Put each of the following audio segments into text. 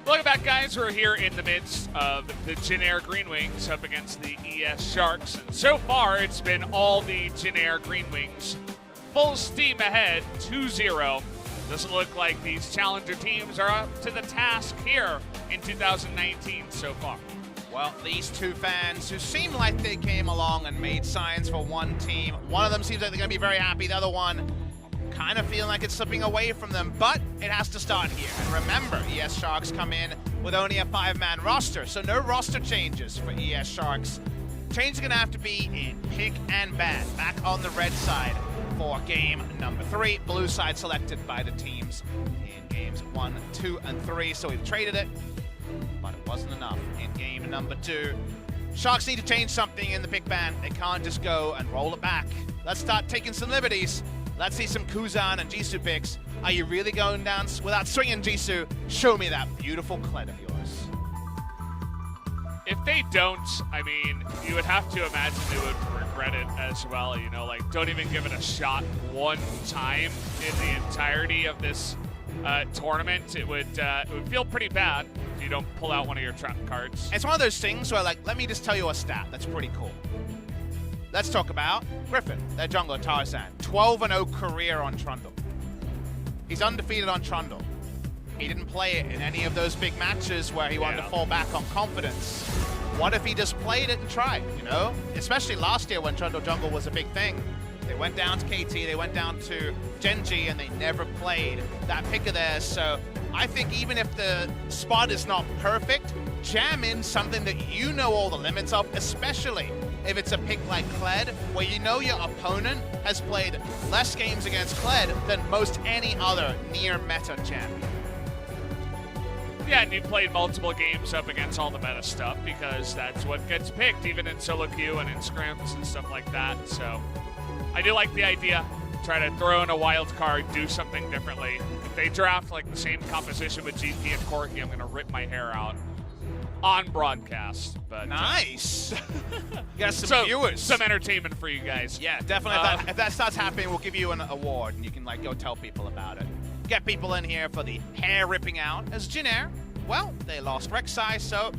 Welcome back, guys. We're here in the midst of the Jin Air GreenWings up against the ES Sharks. And so far, it's been all the Jin Air GreenWings full steam ahead, 2-0. Doesn't look like these challenger teams are up to the task here in 2019 so far. Well, these two fans who seem like they came along and made signs for one team. One of them seems like they're going to be very happy. The other one kind of feeling like it's slipping away from them, but it has to start here. And remember, ES Sharks come in with only a 5-man roster, so no roster changes for ES Sharks. Change is going to have to be in pick and ban. Back on the red side for game number 3. Blue side selected by the teams in games 1, 2, and 3, so we've traded it, but it wasn't enough in game number 2. Sharks need to change something in the pick ban. They can't just go and roll it back. Let's start taking some liberties. Let's see some Kuzan and Jisu picks. Are you really going down without swinging, Jisu? Show me that beautiful Kled of yours. If they don't, I mean, you would have to imagine they would regret it as well. You know, like, don't even give it a shot one time in the entirety of this tournament. It would feel pretty bad if you don't pull out one of your trap cards. It's one of those things where, like, let me just tell you a stat that's pretty cool. Let's talk about Griffin, their jungler, Tarzan. 12-0 career on Trundle. He's undefeated on Trundle. He didn't play it in any of those big matches where he wanted to fall back on confidence. What if he just played it and tried, you know? Especially last year when Trundle jungle was a big thing. They went down to KT, they went down to Genji, and they never played that pick of theirs. So I think even if the spot is not perfect, jam in something that you know all the limits of, especially if it's a pick like Kled, where you know your opponent has played less games against Kled than most any other near meta champion. Yeah, and you've played multiple games up against all the meta stuff because that's what gets picked, even in solo queue and in scrims and stuff like that. So I do like the idea. Try to throw in a wild card, do something differently. If they draft like the same composition with GP and Corki, I'm gonna rip my hair out on broadcast. But nice. You got some viewers. Some entertainment for you guys. Yeah, definitely. If that starts happening, we'll give you an award, and you can like go tell people about it. Get people in here for the hair ripping out. As Jinaer, well, they lost Rek'Sai, so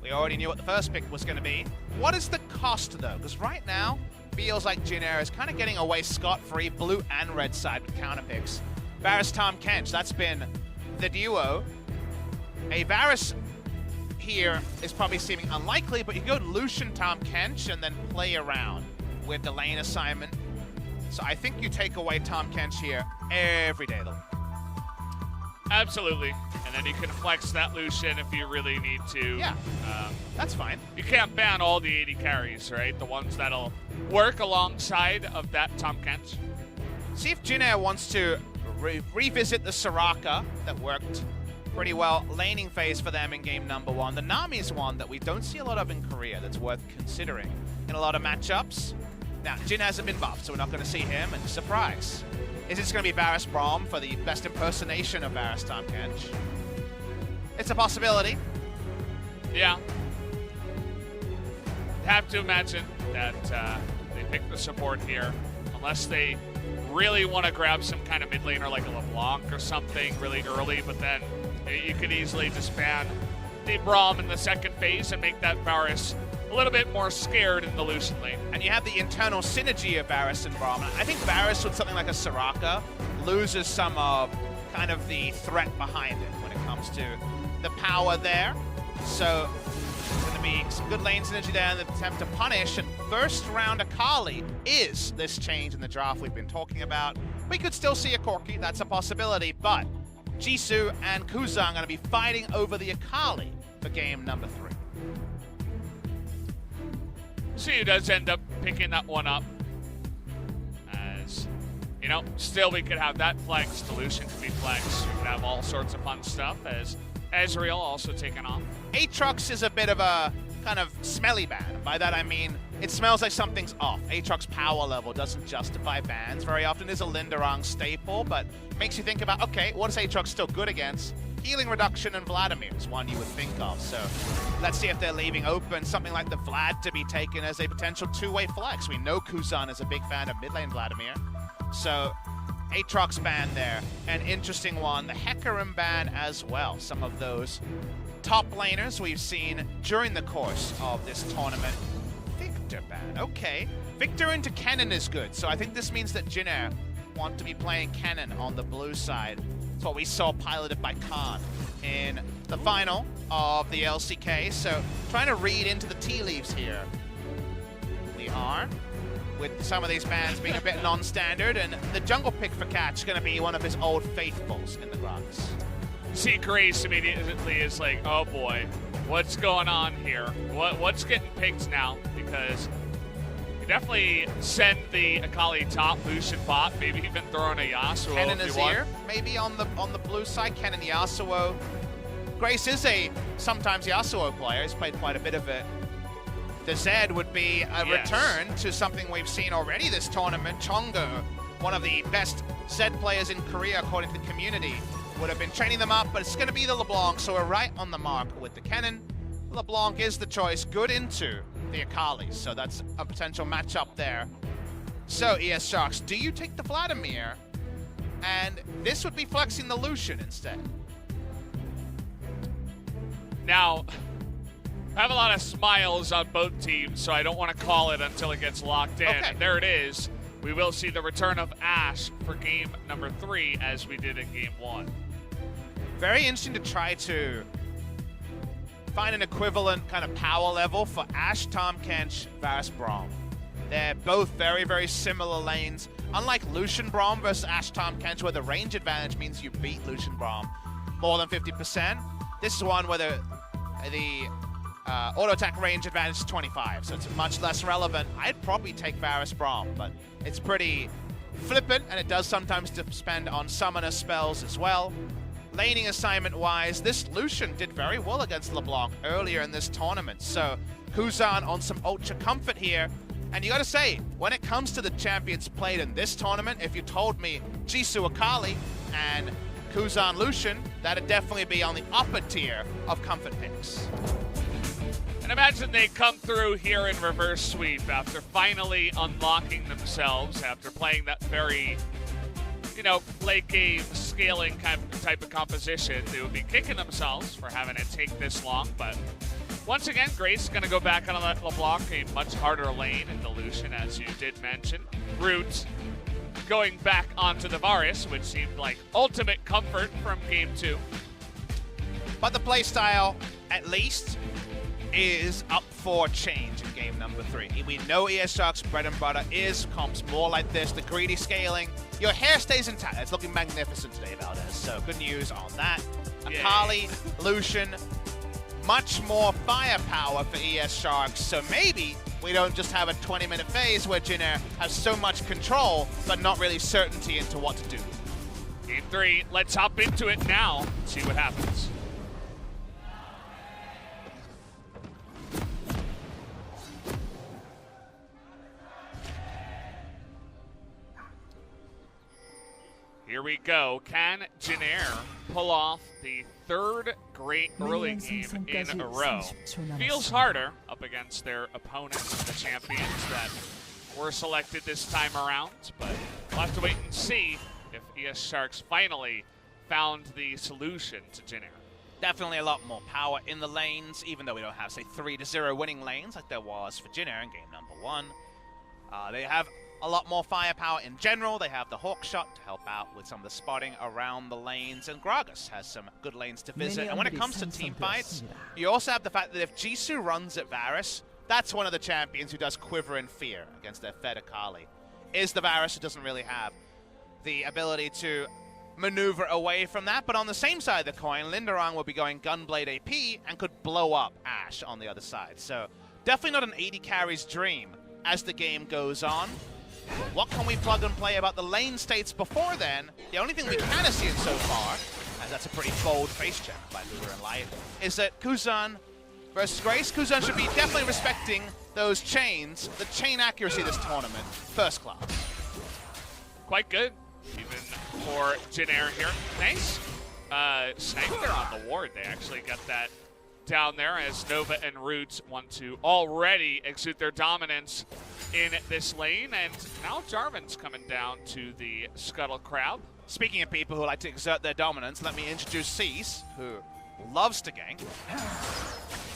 we already knew what the first pick was going to be. What is the cost, though? Because right now, feels like Jinaer is kind of getting away scot-free, blue and red side with counter picks. Varus, Tahm, Kench, that's been the duo. A Varus here is probably seeming unlikely, but you can go Lucian, Tahm, Kench, and then play around with the lane assignment. So I think you take away Tahm, Kench here every day, though. Absolutely. And then you can flex that Lucian if you really need to. Yeah, that's fine. You can't ban all the 80 carries, right? The ones that'll work alongside of that Tahm Kench. See if Jinaer wants to revisit the Soraka that worked pretty well laning phase for them in game number 1. The Nami is one that we don't see a lot of in Korea that's worth considering in a lot of matchups. Now, Jin hasn't been buffed, so we're not going to see him, and surprise. Is this going to be Varus Braum for the best impersonation of Varus Tahm Kench? It's a possibility. Yeah. Have to imagine that they pick the support here, unless they really want to grab some kind of mid laner like a LeBlanc or something really early, but then you could easily just ban the Braum in the second phase and make that Varus a little bit more scared in the Lucian lane. And you have the internal synergy of Varus and Braum. I think Varus with something like a Soraka loses some of kind of the threat behind it when it comes to the power there. So there's going to be some good lane synergy there in the attempt to punish. And first round Akali is this change in the draft we've been talking about. We could still see a Corki, that's a possibility, but Jisu and Kuzan are going to be fighting over the Akali for game number 3. See who does end up picking that one up. As, you know, still we could have that flex. The Lucian could be flex. We could have all sorts of fun stuff as Ezreal also taken off. Aatrox is a bit of a kind of smelly ban. By that I mean, it smells like something's off. Aatrox's power level doesn't justify bans very often. Is a Lindarang staple, but makes you think about, okay, what is Aatrox still good against? Healing reduction and Vladimir is one you would think of. So let's see if they're leaving open something like the Vlad to be taken as a potential two-way flex. We know Kuzan is a big fan of mid lane Vladimir. So Aatrox ban there, an interesting one. The Hecarim ban as well. Some of those top laners we've seen during the course of this tournament. Victor ban, okay. Victor into Kennen is good, so I think this means that Jinaer want to be playing Kennen on the blue side. It's what we saw piloted by Khan in the final of the LCK, so trying to read into the tea leaves here. We are, with some of these bans being a bit non-standard, and the jungle pick for Catch is going to be one of his old faithfuls in the Gragas. See, Grace immediately is like, oh boy, what's going on here? What's getting picked now? Because you definitely send the Akali top, Lucian bot, maybe even throw in a Yasuo Kennen if is you want. here, maybe on the blue side. Kennen Yasuo. Grace is a sometimes Yasuo player. He's played quite a bit of it. The Zed would be a return to something we've seen already this tournament. Chongo, one of the best Zed players in Korea according to the community, would have been training them up, but it's going to be the LeBlanc, so we're right on the mark with the Kennen. LeBlanc is the choice, good into the Akali, so that's a potential matchup there. So, ES Sharks, do you take the Vladimir? And this would be flexing the Lucian instead. Now, I have a lot of smiles on both teams, so I don't want to call it until it gets locked in. Okay. And there it is. We will see the return of Ashe for game number 3 as we did in game 1. Very interesting to try to find an equivalent kind of power level for Ashe, Tahm, Kench, Varus, Braum. They're both very, very similar lanes. Unlike Lucian Braum versus Ashe, Tahm, Kench, where the range advantage means you beat Lucian Braum more than 50%, this is one where the auto attack range advantage is 25, so it's much less relevant. I'd probably take Varus Braum, but it's pretty flippant, and it does sometimes depend on summoner spells as well. Laning assignment-wise, this Lucian did very well against LeBlanc earlier in this tournament, so Kuzan on some ultra comfort here. And you gotta say, when it comes to the champions played in this tournament, if you told me Jisu Akali and Kuzan Lucian, that'd definitely be on the upper tier of comfort picks. And imagine they come through here in reverse sweep after finally unlocking themselves after playing that very, late game scaling type of composition. They would be kicking themselves for having it take this long, but once again, Grace going to go back on that LeBlanc, a much harder lane in the Lucian, as you did mention. Root going back onto the Varus, which seemed like ultimate comfort from game 2. But the playstyle, at least, is up for change in game number 3. We know ES Sharks' bread and butter is comps more like this, the greedy scaling. Your hair stays intact. It's looking magnificent today, Valdez, so good news on that. Yay. Akali, Lucian, much more firepower for ES Sharks, so maybe we don't just have a 20-minute phase where Jinaer has so much control, but not really certainty into what to do. Game 3, let's hop into it now, see what happens. Here we go. Can Jinaer pull off the 3rd great early game in a row? Feels harder up against their opponents, the champions that were selected this time around, but we'll have to wait and see if ES Sharks finally found the solution to Jin Air. Definitely a lot more power in the lanes, even though we don't have, say, 3-0 winning lanes like there was for Jin Air in game number 1. They have a lot more firepower in general. They have the Hawk Shot to help out with some of the spotting around the lanes, and Gragas has some good lanes to visit. And when it comes to team fights, you also have the fact that if Jisu runs at Varus, that's one of the champions who does quiver in fear against their fed Akali. Is the Varus who doesn't really have the ability to maneuver away from that, but on the same side of the coin, Lindarang will be going Gunblade AP and could blow up Ashe on the other side. So definitely not an 80 carries dream as the game goes on. But what can we plug and play about the lane states before then? The only thing we can see so far, and that's a pretty bold face check by GuGer and Light, is that Kuzan versus Grace. Kuzan should be definitely respecting those chains. The chain accuracy this tournament, first class. Quite good, even for Jin Air here. Nice snipe there on the ward. They actually got that down there as Nova and Roots want to already exude their dominance in this lane. And now Jarvan's coming down to the Scuttle Crab. Speaking of people who like to exert their dominance, let me introduce Cease, who loves to gank.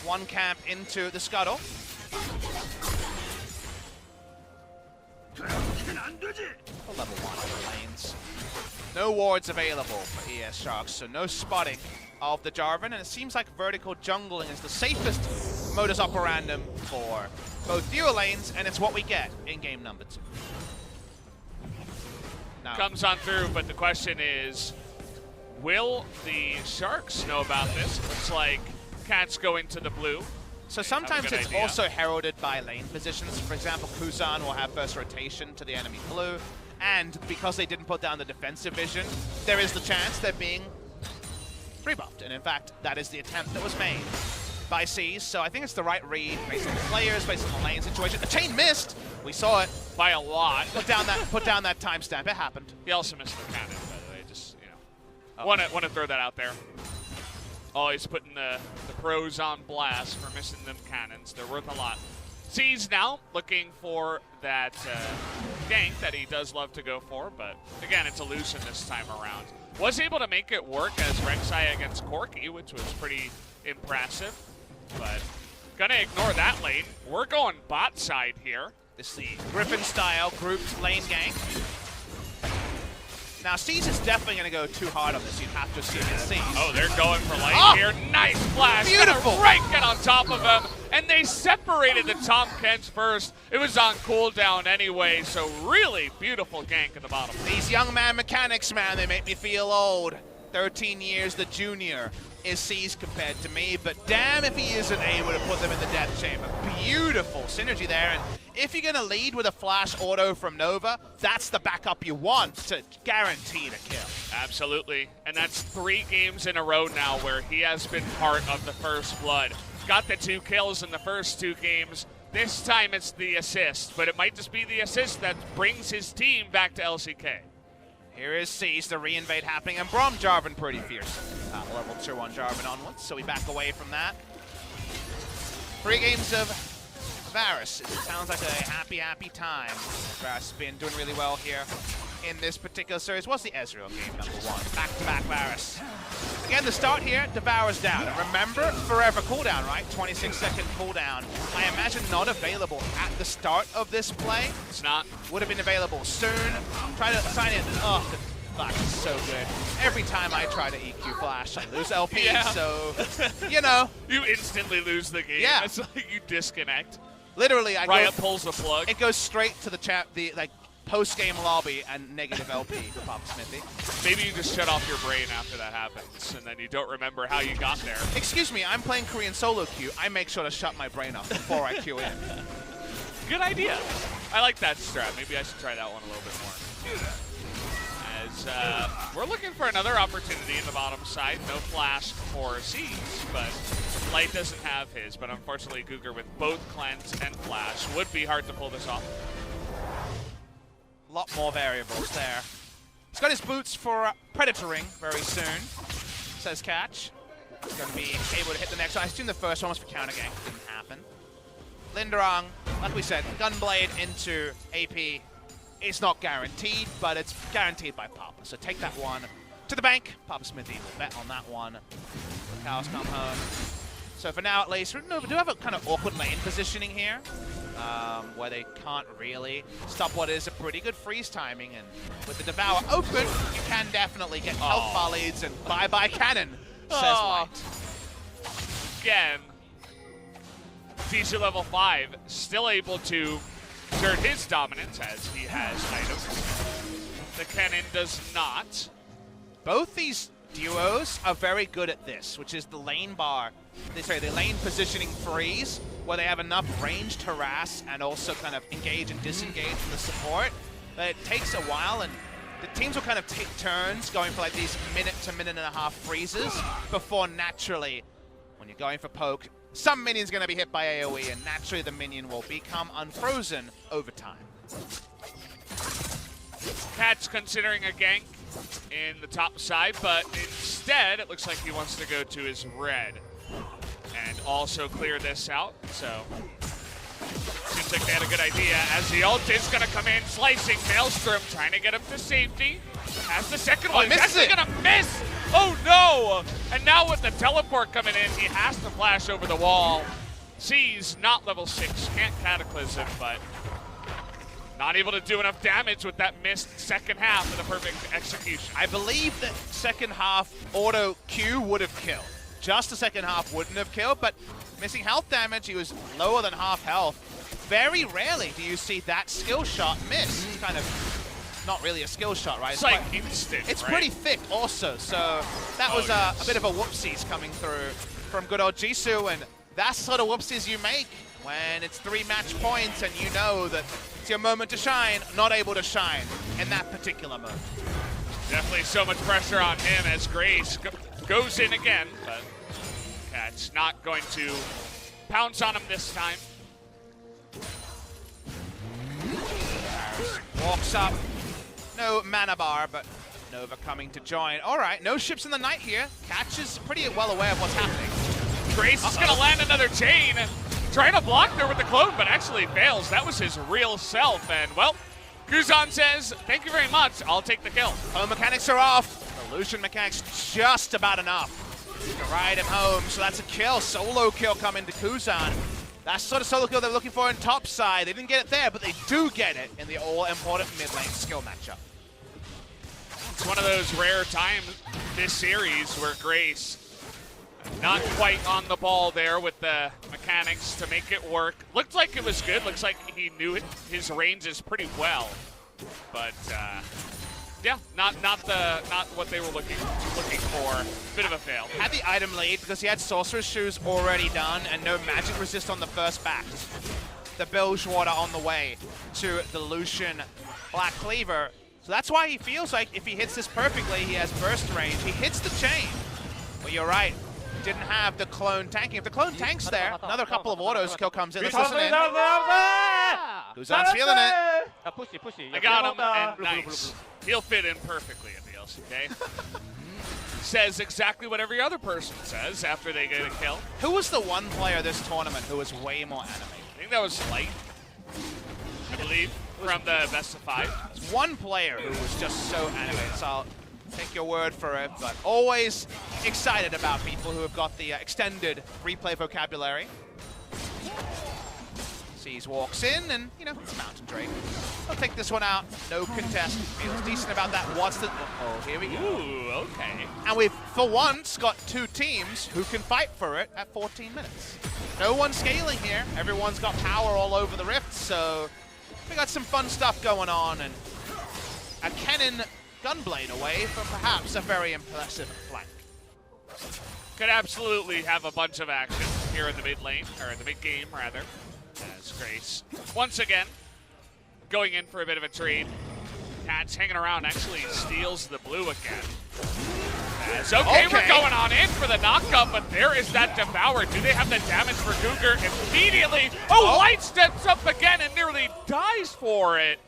One camp into the Scuttle. For level 1 on the lanes. No wards available for ES Sharks, so no spotting of the Jarvan, and it seems like vertical jungling is the safest modus operandum for both dual lanes, and it's what we get in game number 2. Now, Comes on through, but the question is, will the Sharks know about this? Looks like Cat's going to the blue. so sometimes it's also heralded by lane positions. For example, Kuzan will have first rotation to the enemy blue, and because they didn't put down the defensive vision, there is the chance they're being rebuffed. And in fact, that is the attempt that was made by Cease. So I think it's the right read based on the players, based on the lane situation. The chain missed. We saw it. By a lot. Put down that timestamp. It happened. He also missed the cannon, by the way. Just, you know, want to throw that out there. Always putting the pros on blast for missing them cannons. They're worth a lot. C's now looking for that gank that he does love to go for, but again, it's a Lucian this time around. Was able to make it work as Rek'Sai against Corki, which was pretty impressive, but gonna ignore that lane. We're going bot side here. This is the Griffin-style grouped lane gank. Now, Cease is definitely going to go too hard on this. You have to assume it's Cease. Oh, they're going for light here. Nice flash. Beautiful. Gonna right get on top of him. And they separated the Tahm Kench first. It was on cooldown anyway, so really beautiful gank at the bottom. These young man mechanics, man, they make me feel old. 13 years the junior is Cease compared to me, but damn if he isn't able to put them in the death chamber. Beautiful synergy there, and if you're gonna lead with a flash auto from Nova, that's the backup you want to guarantee the kill. Absolutely, and that's 3 games in a row now where he has been part of the first blood. Got the 2 kills in the first 2 games. This time it's the assist, but it might just be the assist that brings his team back to LCK. Here is Cease, the reinvade happening, and Braum Jarvan pretty fierce. Level 2 on Jarvan onwards, so we back away from that. 3 games of Varus. It sounds like a happy time. Varus has been doing really well here in this particular series. What's the Ezreal game number 1? Back-to-back Varus. Again, the start here, Devour's down. And remember, forever cooldown, right? 26-second cooldown. I imagine not available at the start of this play. It's not. Would have been available soon. Try to sign in. Oh, the Flash is so good. Every time I try to EQ Flash, I lose LP, so, you know. You instantly lose the game. Yeah. It's like you disconnect. Literally, Riot pulls the plug. It goes straight to the post-game lobby and negative LP for Papa Smithy. Maybe you just shut off your brain after that happens, and then you don't remember how you got there. Excuse me, I'm playing Korean solo queue. I make sure to shut my brain off before I queue in. Good idea. I like that strat. Maybe I should try that one a little bit more. As we're looking for another opportunity in the bottom side. No flash for Siege, but Light doesn't have his. But unfortunately, GuGer with both cleanse and flash would be hard to pull this off. A lot more variables there. He's got his boots for predatoring very soon, says Catch. He's going to be able to hit the next one. I assume the first one was for counter gank. Didn't happen. Lindarang, like we said, Gunblade into AP. It's not guaranteed, but it's guaranteed by Papa. So take that one to the bank. Papa Smithy will bet on that one. Cows come home. So for now, at least, we do have a kind of awkward lane positioning here, where they can't really stop what is a pretty good freeze timing. And with the Devour open, you can definitely get health bar leads and bye-bye cannon, says Light. Again, Jisu level 5 still able to exert his dominance as he has items. The cannon does not. Both these duos are very good at this, which is the lane bar, the lane positioning freeze, where they have enough range to harass and also kind of engage and disengage from the support. But it takes a while, and the teams will kind of take turns going for like these minute to minute and a half freezes before naturally, when you're going for poke, some minion's going to be hit by AoE, and naturally the minion will become unfrozen over time. Cat's considering a gank in the top side, but instead it looks like he wants to go to his red. and also clear this out. So seems like they had a good idea as the ult is going to come in, slicing Maelstrom, trying to get him to safety. Has the second one. He's actually going to miss. Oh no! And now with the teleport coming in, he has to flash over the wall. Sees not level 6, can't Cataclysm, but not able to do enough damage with that missed second half of the perfect execution. I believe that second half auto Q would have killed. Just the second half wouldn't have killed, but missing health damage, he was lower than half health. Very rarely do you see that skill shot miss. It's kind of not really a skill shot, right? It's like instant, It's right? pretty thick also, so that was a bit of a whoopsies coming through from good old Jisu, and that's sort of whoopsies you make when it's 3 match points and you know that it's your moment to shine, not able to shine in that particular moment. Definitely so much pressure on him as Grace goes in again, but Cat's not going to pounce on him this time. Varus walks up, no mana bar, but Nova coming to join. All right, no ships in the night here. Catch is pretty well aware of what's happening. Grace is going to land another chain, trying to block there with the clone, but actually fails. That was his real self, and well, Kuzan says, thank you very much, I'll take the kill. Home mechanics are off. The Lucian mechanics just about enough to ride him home, so that's a kill. Solo kill coming to Kuzan. That's the sort of solo kill they're looking for in top side. They didn't get it there, but they do get it in the all-important mid lane skill matchup. It's one of those rare times this series where Grace not quite on the ball there with the mechanics to make it work. Looked like it was good. Looks like he knew it, his ranges pretty well. But yeah, not what they were looking for. Bit of a fail. Had the item lead because he had Sorcerer's Shoes already done and no magic resist on the first back. The Bilgewater on the way to the Lucian Black Cleaver. So that's why he feels like if he hits this perfectly, he has burst range. He hits the chain. But you're right. Didn't have the clone tanking. If the clone tanks there, another couple of autos, kill comes in. Let's listen in. Kuzan's feeling it. Pushy. I got him, and nice. He'll fit in perfectly in the LCK. Says exactly what every other person says after they get a kill. Who was the one player this tournament who was way more animated? I think that was Light, I believe, from the best of 5. There's one player who was just so animated, so I'll take your word for it, but always excited about people who have got the extended replay vocabulary. Sees walks in, and, you know, it's Mountain Drake. I'll take this one out. No contest. Feels decent about that. What's the... Oh, here we go. Ooh, okay. And we've, for once, got 2 teams who can fight for it at 14 minutes. No one's scaling here. Everyone's got power all over the rift, so we got some fun stuff going on, and a Kennen Gunblade away from perhaps a very impressive flank. Could absolutely have a bunch of action here in the mid lane, or in the mid game, rather. As Grace, once again, going in for a bit of a trade. Cat's hanging around, actually steals the blue again. As, okay, we're going on in for the knockup, but there is that Devour. Do they have the damage for GuGer immediately? Oh, Light steps up again and nearly dies for it.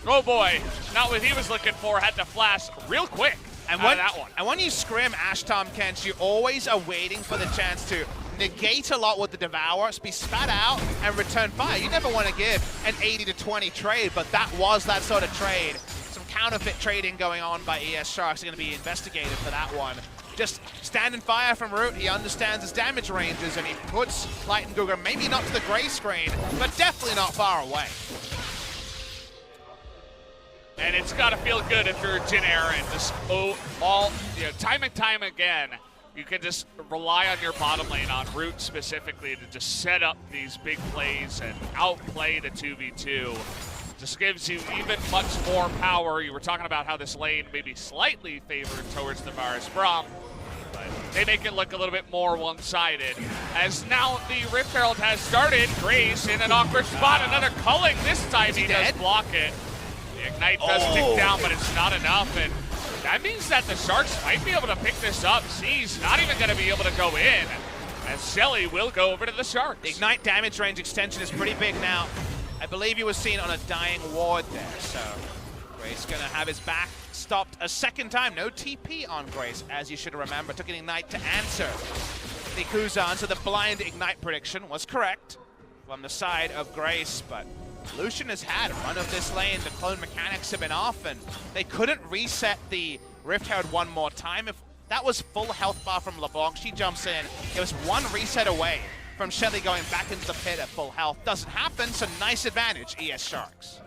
Oh boy, not what he was looking for. Had to flash real quick out of that one. And when you scrim Ashe, Tahm, Kench, you always are waiting for the chance to negate a lot with the Devour, be spat out, and return fire. You never want to give an 80 to 20 trade, but that was that sort of trade. Some counterfeit trading going on by ES Sharks are going to be investigated for that one. Just standing fire from root, he understands his damage ranges, and he puts Light and GuGer maybe not to the gray screen, but definitely not far away. And it's got to feel good if you're Jinaer and just time and time again, you can just rely on your bottom lane, on root specifically, to just set up these big plays and outplay the 2v2. Just gives you even much more power. You were talking about how this lane may be slightly favored towards the Varus Braum, but they make it look a little bit more one-sided. As now the Rift Herald has started, Grace in an awkward spot, another culling. This time he does block it. The Ignite does tick down, but it's not enough, and that means that the Sharks might be able to pick this up. C's not even going to be able to go in, as Shelly will go over to the Sharks. The Ignite damage range extension is pretty big now. I believe he was seen on a dying ward there, so Grace going to have his back stopped a second time. No TP on Grace, as you should remember. Took an Ignite to answer. the Kuzan, so the blind Ignite prediction was correct from the side of Grace, but Lucian has had a run of this lane. The clone mechanics have been off, and they couldn't reset the Rift Herald one more time. If that was full health bar from LeBlanc, she jumps in. It was one reset away from Shelly going back into the pit at full health. Doesn't happen, so nice advantage, ES Sharks.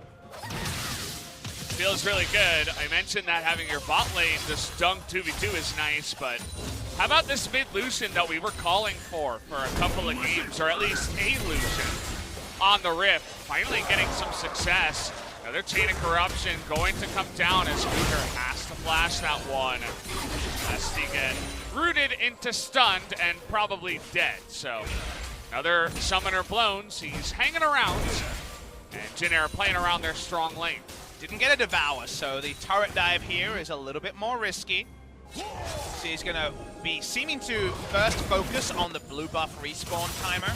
Feels really good. I mentioned that having your bot lane just dunk 2v2 is nice, but how about this mid Lucian that we were calling for a couple of games, or at least a Lucian on the Rift, finally getting some success. Another chain of corruption going to come down as GuGer has to flash that one. Has to get rooted into stunned and probably dead. So another summoner blown, so he's hanging around. And Jinaer playing around their strong lane. Didn't get a devour, so the turret dive here is a little bit more risky. So he's gonna be seeming to first focus on the blue buff respawn timer.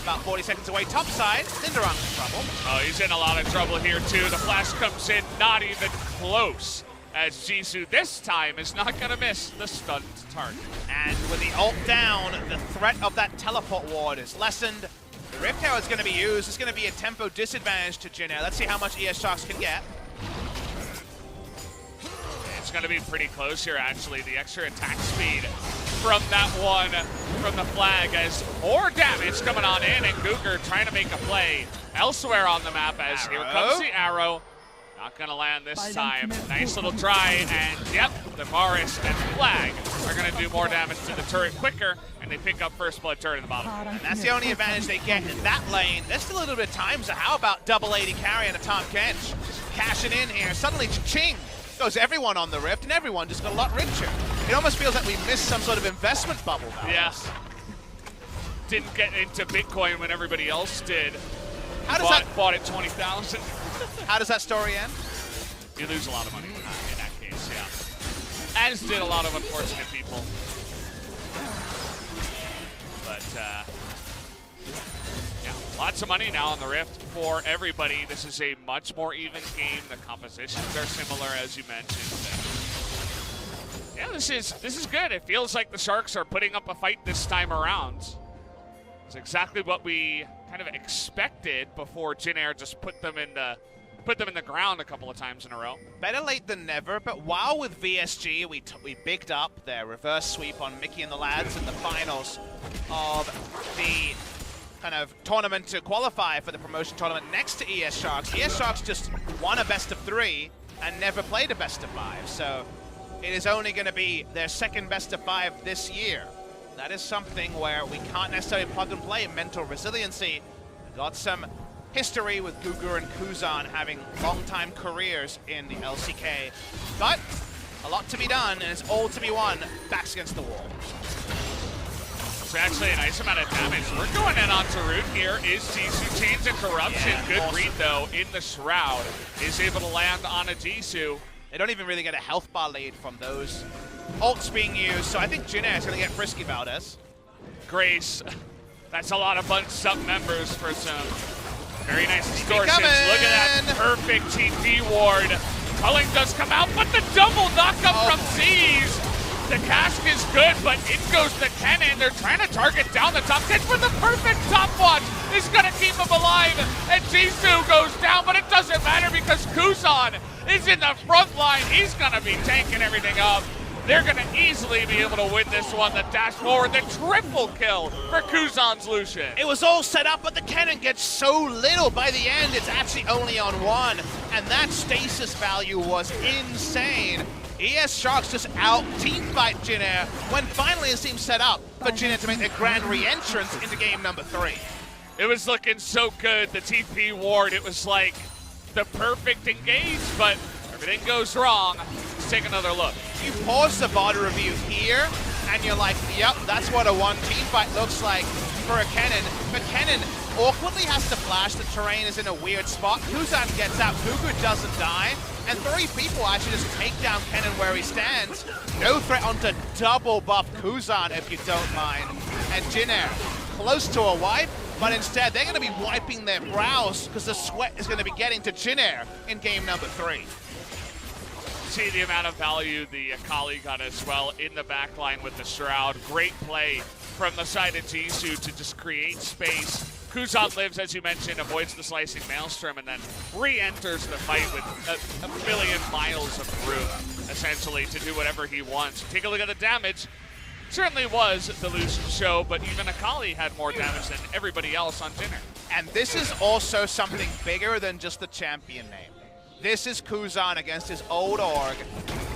About 40 seconds away, top side, Lindarang in trouble. Oh, he's in a lot of trouble here too. The flash comes in, not even close, as Jisu this time is not gonna miss the stunned target. And with the ult down, the threat of that teleport ward is lessened. The Rift Herald is gonna be used. It's gonna be a tempo disadvantage to Jin Air. Let's see how much ES Sharks can get. It's going to be pretty close here, actually. The extra attack speed from that one, from the flag, as more damage coming on in, and GuGer trying to make a play elsewhere on the map as here comes the arrow. Not going to land this time. Nice little try, and yep, the Varus and flag are going to do more damage to the turret quicker, and they pick up first blood turret in the bottom. And that's the only advantage they get in that lane. There's still a little bit of time, so how about double 80 carry and a Tahm Kench? Cashing in here. Suddenly, ching! Goes everyone on the Rift, and everyone just got a lot richer. It almost feels like we missed some sort of investment bubble now. Yes. Didn't get into Bitcoin when everybody else did. How does that bought at 20,000? How does that story end? You lose a lot of money in that case, yeah. As did a lot of unfortunate people. But, yeah, lots of money now on the Rift for everybody. This is a much more even game. The compositions are similar, as you mentioned. Yeah, this is good. It feels like the Sharks are putting up a fight this time around. It's exactly what we kind of expected before Jinaer just put them in the ground a couple of times in a row. Better late than never, but while with VSG, we bigged up their reverse sweep on Mickey and the lads in the finals of the kind of tournament to qualify for the promotion tournament next to ES Sharks. ES Sharks just won a best of 3 and never played a best of 5, so it is only going to be their second best of 5 this year. That is something where we can't necessarily plug and play. Mental resiliency. Got some history with GuGer and Kuzan having long-time careers in the LCK. But a lot to be done, and it's all to be won. Backs against the wall. It's actually a nice amount of damage. We're going in onto root here. Is Jisu chains of corruption. Yeah, good awesome read, though, in the Shroud. Is able to land on a Jisu. They don't even really get a health bar lead from those ults being used, so I think Jinaer is going to get frisky about us. Grace, that's a lot of bunched up members for some very nice distortions. Look at that perfect TP ward. Culling does come out, but the double knockup from Z's. The cask is good, but it goes to Kennen. They're trying to target down the top. Kench with the perfect top watch is going to keep him alive, and Jisu goes down, but it doesn't matter because Kuzan is in the front line. He's going to be tanking everything up. They're going to easily be able to win this one. The dash forward, the triple kill for Kuzan's Lucian. It was all set up, but the Kennen gets so little. By the end, it's actually only on 1, and that stasis value was insane. ES Sharks just out-teamfight Jinaer when finally it seems set up for Jinaer to make their grand re-entrance into game number 3. It was looking so good, the TP ward. It was like the perfect engage, but everything goes wrong. Let's take another look. You pause the VOD review here, and you're like, yep, that's what a one-team fight looks like for a Kennen. But Kennen awkwardly has to flash. The terrain is in a weird spot. Kuzan gets out. GuGer doesn't die. And 3 people actually just take down Kennen where he stands. No threat onto double buff Kuzan, if you don't mind. And Jinaer close to a wipe, but instead they're going to be wiping their brows because the sweat is going to be getting to Jinaer in game number 3. see the amount of value the Akali got as well in the backline with the Shroud. Great play from the side of Jisu to just create space. Kuzan lives, as you mentioned, avoids the slicing Maelstrom, and then re-enters the fight with a million miles of room, essentially, to do whatever he wants. Take a look at the damage. Certainly was the Lucian show, but even Akali had more damage than everybody else on Jin Air. And this is also something bigger than just the champion name. This is Kuzan against his old org.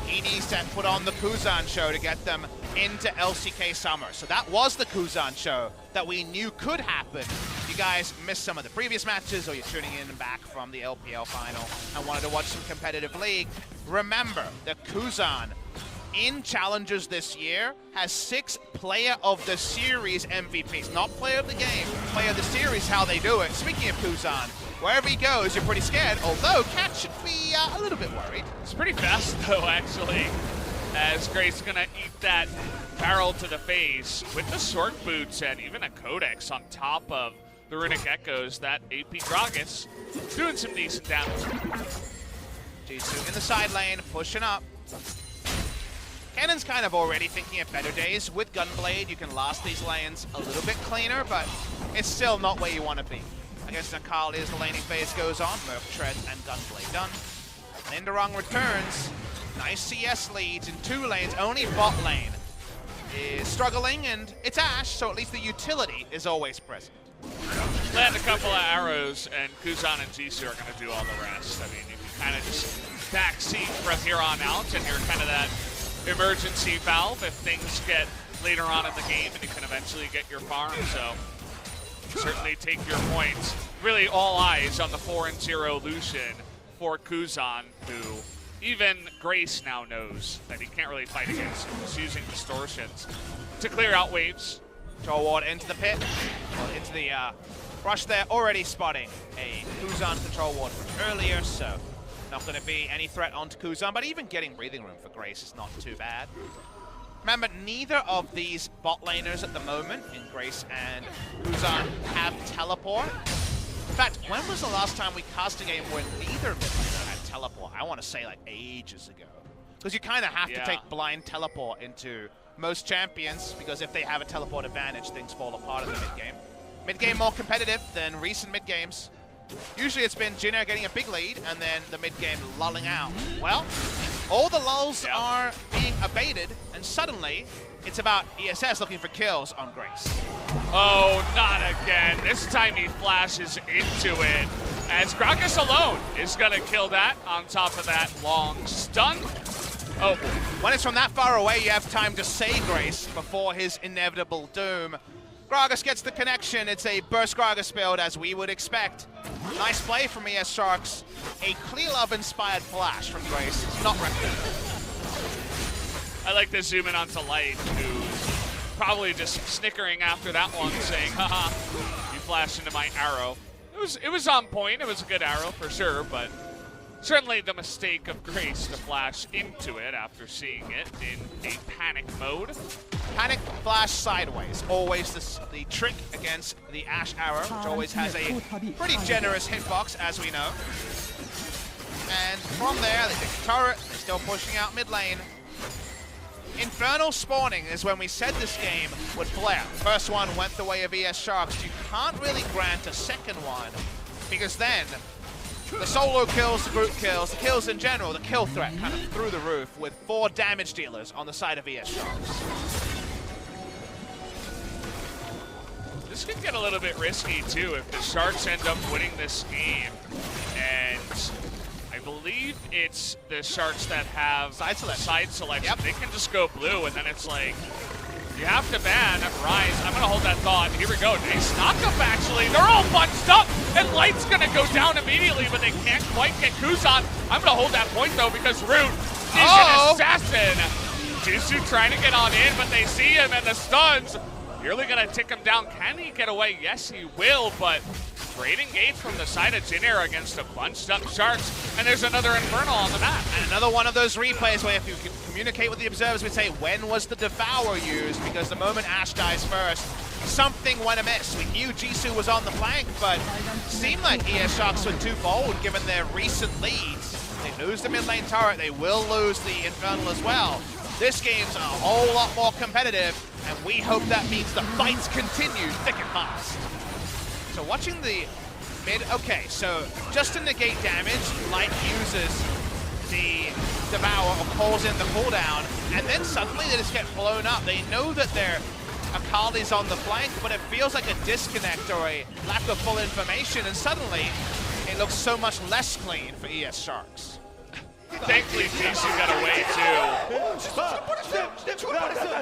He needs to put on the Kuzan show to get them into LCK Summer. So that was the Kuzan show that we knew could happen. You guys missed some of the previous matches, or you're tuning in back from the LPL final and wanted to watch some competitive league. Remember that Kuzan in challenges this year has 6 player of the series MVPs. Not player of the game, player of the series, how they do it. Speaking of Kuzan, wherever he goes, you're pretty scared, although Cat should be a little bit worried. It's pretty fast, though, actually, as Grace gonna eat that barrel to the face with the short boots and even a Codex on top of the Runic Echoes. That AP Gragas doing some decent damage. Jisu in the side lane, pushing up. Kennen's kind of already thinking of better days. With Gunblade, you can last these lanes a little bit cleaner, but it's still not where you want to be. Against Akali as the laning phase goes on, Murph Tread and Gunblade done. Lindarang returns. Nice CS leads in 2 lanes, only bot lane is struggling, and it's Ashe, so at least the utility is always present. Land a couple of arrows, and Kuzan and Jisu are going to do all the rest. I mean, you can kind of just backseat from here on out, and you're kind of that emergency valve if things get later on in the game, and you can eventually get your farm, so certainly take your points. Really all eyes on the 4-0 Lucian for Kuzan, who even Grace now knows that he can't really fight against him. He's using distortions to clear out waves. Control ward into the pit, or into the rush there, already spotting a Kuzan control ward from earlier, so not going to be any threat onto Kuzan, but even getting breathing room for Grace is not too bad. Remember, neither of these bot laners at the moment, in Grace and Kuzan, have teleport. In fact, when was the last time we cast a game where neither mid laner had teleport? I want to say like ages ago. Because you kind of have to take blind teleport into most champions, because if they have a teleport advantage, things fall apart in the mid-game. Mid-game more competitive than recent mid-games. Usually it's been Jin Air getting a big lead and then the mid-game lulling out. Well, all the lulls are being abated, and suddenly it's about ESS looking for kills on Grace. Oh, not again. This time he flashes into it, as Gragas alone is going to kill that on top of that long stun. Oh, when it's from that far away, you have time to save Grace before his inevitable doom. Gragas gets the connection. It's a burst Gragas build, as we would expect. Nice play from ES Sharks. A Clear Love-inspired flash from Grace. Not recommended. I like to zoom in onto Light, who's probably just snickering after that one, saying, haha, you flashed into my arrow. It was on point. It was a good arrow for sure, but certainly the mistake of Grace to flash into it after seeing it in a panic mode. Panic flash sideways, always the trick against the Ashe arrow, which always has a pretty generous hitbox, as we know. And from there, they take the turret, they're still pushing out mid lane. Infernal spawning is when we said this game would flare. First one went the way of ES Sharks. You can't really grant a second one, because then the solo kills, the group kills, the kills in general, the kill threat kind of through the roof with 4 damage dealers on the side of ES Sharks. This could get a little bit risky too if the Sharks end up winning this game, and I believe it's the Sharks that have side selection. Yep. They can just go blue, and then it's like, you have to ban Rise. I'm going to hold that thought. Here we go. Nice knockup, actually. They're all bunched up, and Light's going to go down immediately, but they can't quite get Kuzan. I'm going to hold that point, though, because Root is an assassin. Jisu trying to get on in, but they see him, and the stuns really going to tick him down. Can he get away? Yes, he will, but great engage from the side of Jin Air against a bunched up Sharks, and there's another Infernal on the map. And another one of those replays where if you can communicate with the observers, we'd say, when was the Devour used? Because the moment Ashe dies first, something went amiss. We knew Jisu was on the flank, but seemed like ES Sharks were too bold given their recent leads. They lose the mid lane turret, they will lose the Infernal as well. This game's a whole lot more competitive, and we hope that means the fights continue thick and fast. So watching the mid, okay, so just to negate damage, Light uses the Devour or calls in the cooldown, and then suddenly they just get blown up. They know that their Akali's on the flank, but it feels like a disconnect or a lack of full information, and suddenly it looks so much less clean for ES Sharks. Thankfully, Jisu got away too.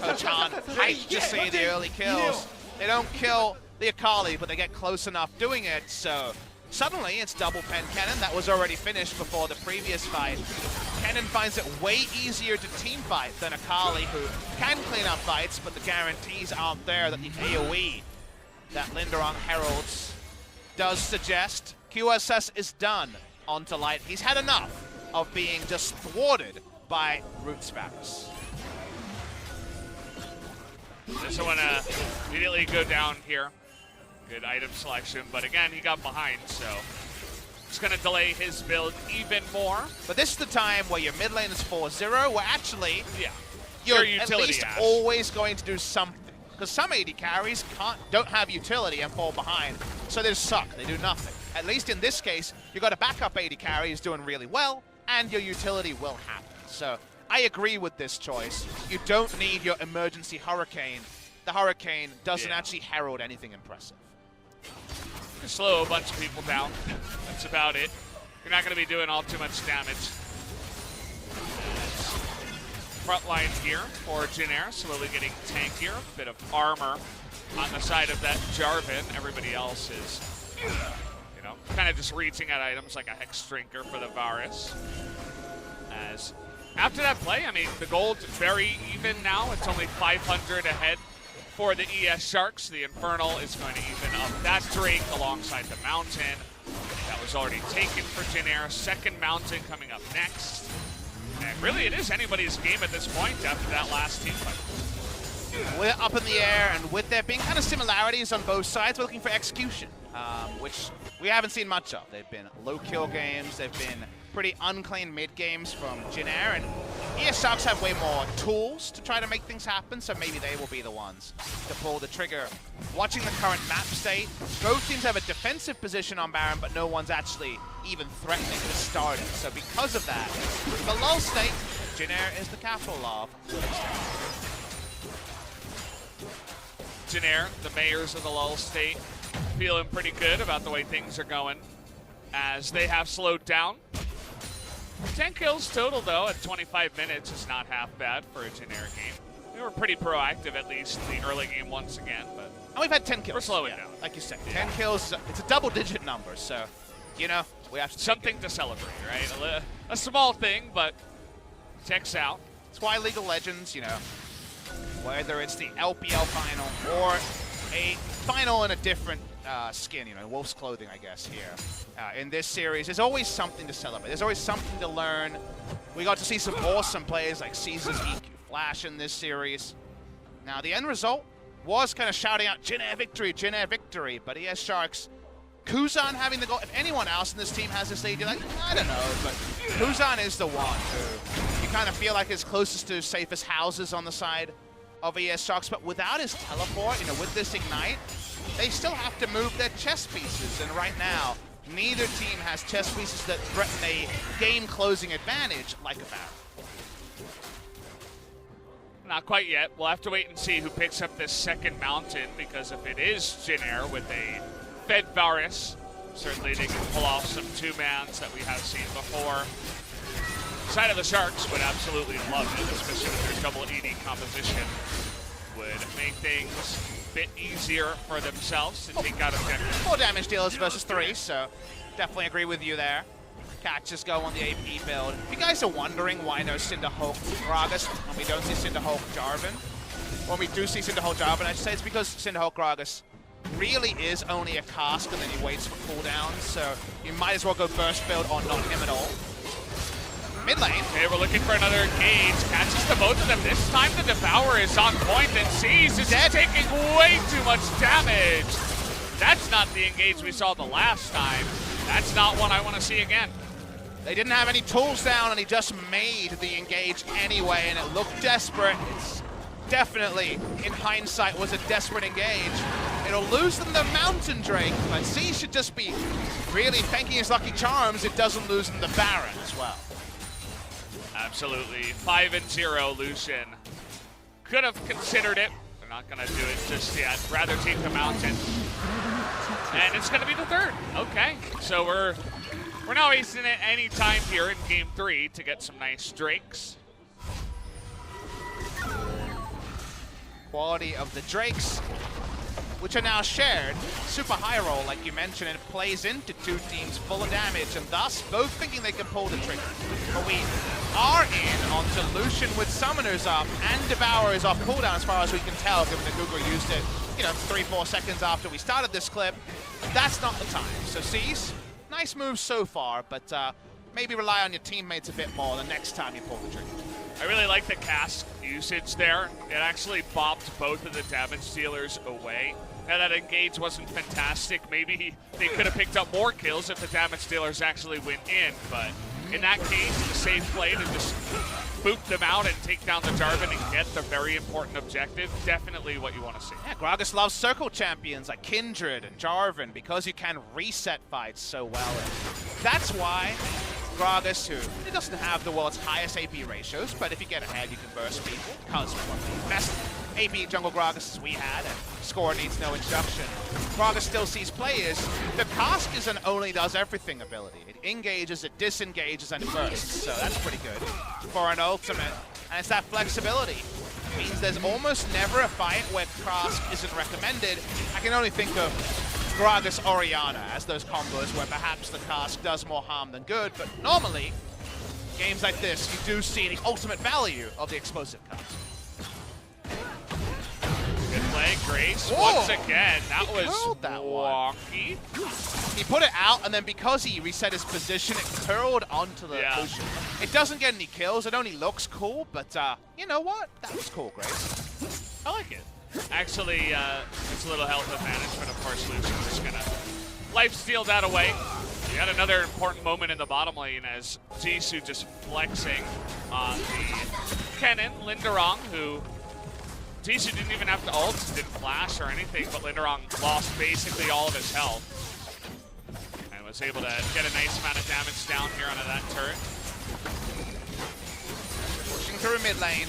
Kuzan, I just see the early kills. They don't kill the Akali, but they get close enough doing it, so suddenly it's double pen Kennen. That was already finished before the previous fight. Kennen finds it way easier to team fight than Akali, who can clean up fights, but the guarantees aren't there that the AoE that Lindarang heralds does suggest. QSS is done onto Light. He's had enough of being just thwarted by Roots Varus. Just want to immediately go down here. Good item selection, but again, he got behind, so it's going to delay his build even more. But this is the time where your mid lane is 4-0, where actually your you're at utility least Ashe. always going to do something. Because some AD carries don't have utility and fall behind, so they suck, they do nothing. At least in this case, you got a backup AD carry who's doing really well, and your utility will happen. So I agree with this choice. You don't need your emergency Hurricane. The Hurricane doesn't actually herald anything impressive. Just slow a bunch of people down. That's about it. You're not going to be doing all too much damage. Front line here for Jinaer, slowly getting tankier. Bit of armor on the side of that Jarvan. Everybody else is, you know, kind of just reaching at items like a Hex Drinker for the Varus. As after that play, I mean, the gold's very even now. It's only 500 ahead for the ES Sharks. The Infernal is going to even up that Drake alongside the Mountain. That was already taken for Jinaer. Second Mountain coming up next. And really, it is anybody's game at this point after that last team fight. We're up in the air, and with there being kind of similarities on both sides, we're looking for execution, which we haven't seen much of. They've been low kill games, they've been pretty unclean mid games from Jinaer, and ES Sharks have way more tools to try to make things happen, so maybe they will be the ones to pull the trigger. Watching the current map state, both teams have a defensive position on Baron, but no one's actually even threatening to start it. So because of that, the lull state, Jinaer is the capital of. Jinaer, the mayors of the lull state, feeling pretty good about the way things are going as they have slowed down. 10 kills total, though, at 25 minutes is not half bad for a Jinaer game. We were pretty proactive, at least in the early game once again, but and we've had 10 kills. We're slowing down. Like you said, 10 kills, it's a double-digit number, so, you know, we have to something to celebrate, right? A small thing, but checks out. That's why League of Legends, you know, whether it's the LPL final or a final in a different skin, you know, wolf's clothing, I guess, here. In this series, there's always something to celebrate. There's always something to learn. We got to see some awesome plays like Caesar's EQ Flash in this series. Now, the end result was kind of shouting out Jin Air victory, but ES Sharks, Kuzan having the goal. If anyone else in this team has this lead, you're like, I don't know, but Kuzan is the one who you kind of feel like is closest to safest houses on the side of ES Sharks, but without his teleport, you know, with this Ignite, they still have to move their chess pieces, and right now, neither team has chess pieces that threaten a game-closing advantage like a Baron. Not quite yet. We'll have to wait and see who picks up this second Mountain, because if it is Jinaer with a fed Varus, certainly they can pull off some two-mans that we have seen before. Side of the Sharks would absolutely love it, especially with their double ED composition. Would make things a bit easier for themselves to take out objectives. 4 damage dealers versus 3, so definitely agree with you there. Catches go on the AP build. If you guys are wondering why no Cinderhulk Gragas when we don't see Cinderhulk Jarvan, when we do see Cinderhulk Jarvan, I'd say it's because Cinderhulk Gragas really is only a cask and then he waits for cooldowns, so you might as well go burst build or not him at all. Mid lane. Okay, we're looking for another engage. Catches to both of them. This time the Devourer is on point and sees is taking way too much damage. That's not the engage we saw the last time. That's not one I want to see again. They didn't have any tools down, and he just made the engage anyway, and it looked desperate. It's definitely, in hindsight, was a desperate engage. It'll lose them the Mountain Drake, but Z should just be really thanking his lucky charms it doesn't lose them the Baron as well. Absolutely. 5-0, Lucian. Could have considered it. They're not going to do it just yet. Rather take the Mountain. And it's going to be the third. Okay. So we're not wasting any time here in game 3 to get some nice Drakes. Quality of the Drakes, which are now shared. Super high roll, like you mentioned, and it plays into two teams full of damage, and thus both thinking they can pull the trigger. But we are in onto Lucian with Summoners up, and Devour is off cooldown as far as we can tell, given that GuGer used it, 3-4 seconds after we started this clip. That's not the time. So C's, nice moves so far, but maybe rely on your teammates a bit more the next time you pull the trigger. I really like the cast usage there. It actually bopped both of the damage dealers away. Now that engage wasn't fantastic. Maybe they could have picked up more kills if the damage dealers actually went in, but in that case, the safe play to just boot them out and take down the Jarvan and get the very important objective, definitely what you want to see. Yeah, Gragas loves circle champions like Kindred and Jarvan because you can reset fights so well. And that's why Gragas, who he doesn't have the world's highest AP ratios, but if you get ahead, you can burst people because we're one of the best AP jungle Gragas we had, and score needs no introduction. Gragas still sees players. The cask is an only does everything ability. It engages, it disengages, and it bursts, so that's pretty good for an ultimate. And it's that flexibility. It means there's almost never a fight where cask isn't recommended. I can only think of Gragas Orianna as those combos where perhaps the cask does more harm than good, but normally, games like this, you do see the ultimate value of the explosive cask. Good play, Grace. Whoa. Once again, that He was curled that wonky. He put it out, and then because he reset his position, it curled onto the Lucian. It doesn't get any kills, it only looks cool, but you know what? That was cool, Grace. I like it. Actually, it's a little health advantage, but of course Lucian's just gonna lifesteal that away. We had another important moment in the bottom lane as Jisu just flexing on the Kennen, Lindarang, who Jisu didn't even have to ult, didn't flash or anything, but Lindarang lost basically all of his health. And was able to get a nice amount of damage down here onto that turret. Pushing through mid lane.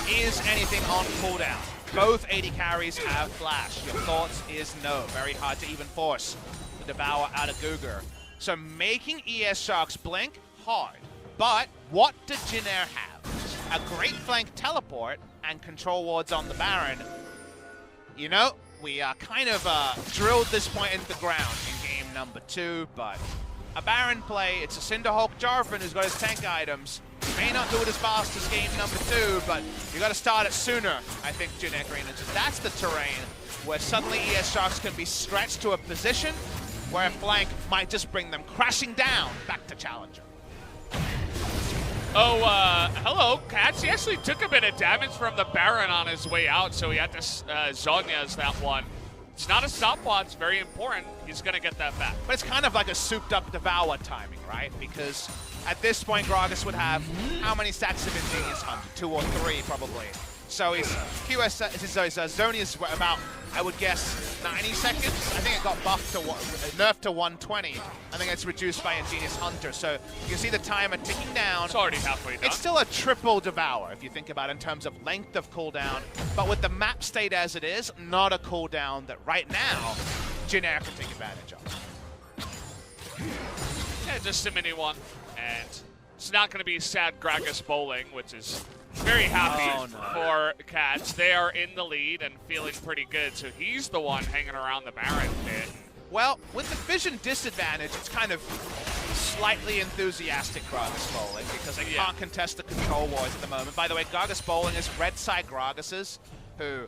Is anything on cooldown? Both AD carries have flash. Your thoughts is no. Very hard to even force the Devour out of GuGer. So making ES Sharks blink, hard. But what did Jinaer have? A great flank teleport and control wards on the Baron. You know, we kind of drilled this point into the ground in game number 2, but a Baron play, it's a Cinderhulk Jarvan who's got his tank items. May not do it as fast as game number 2, but you got to start it sooner, I think, Jin Air GreenWings. That's the terrain where suddenly ES Sharks can be stretched to a position where a flank might just bring them crashing down back to Challenger. Oh, hello, Cats. He actually took a bit of damage from the Baron on his way out, so he had to Zhonya's that one. It's not a stopwatch, it's very important. He's going to get that back. But it's kind of like a souped-up Devour timing, right? Because at this point, Gragas would have how many stacks of Ingenious Hunt? 2 or 3, probably. So his Zhonya's is about, I would guess, 90 seconds. I think it got buffed to nerfed to 120. I think it's reduced by Ingenious Hunter. So you can see the timer ticking down. It's already halfway done. It's still a triple Devour, if you think about it in terms of length of cooldown. But with the map state as it is, not a cooldown that right now, Jinaer can take advantage of. Yeah, just a mini one. And it's not going to be sad Gragas bowling, which is very happy for Cats. They are in the lead and feeling pretty good, so he's the one hanging around the Baron pit. Well, with the vision disadvantage, it's kind of slightly enthusiastic Gragas bowling because they can't contest the control wars at the moment. By the way, Gragas bowling is red side Gragases who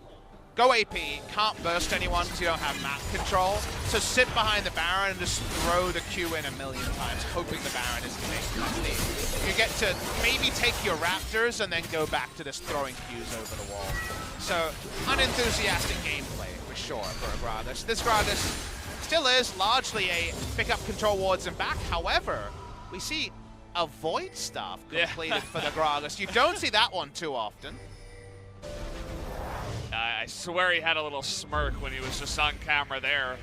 go AP, can't burst anyone because you don't have map control. So sit behind the Baron and just throw the Q in a million times, hoping the Baron isn't taking. You get to maybe take your Raptors and then go back to just throwing Qs over the wall. So unenthusiastic gameplay for sure for a Gragas. This Gragas still is largely a pick up control wards and back. However, we see a Void Staff completed for the Gragas. You don't see that one too often. I swear he had a little smirk when he was just on camera there.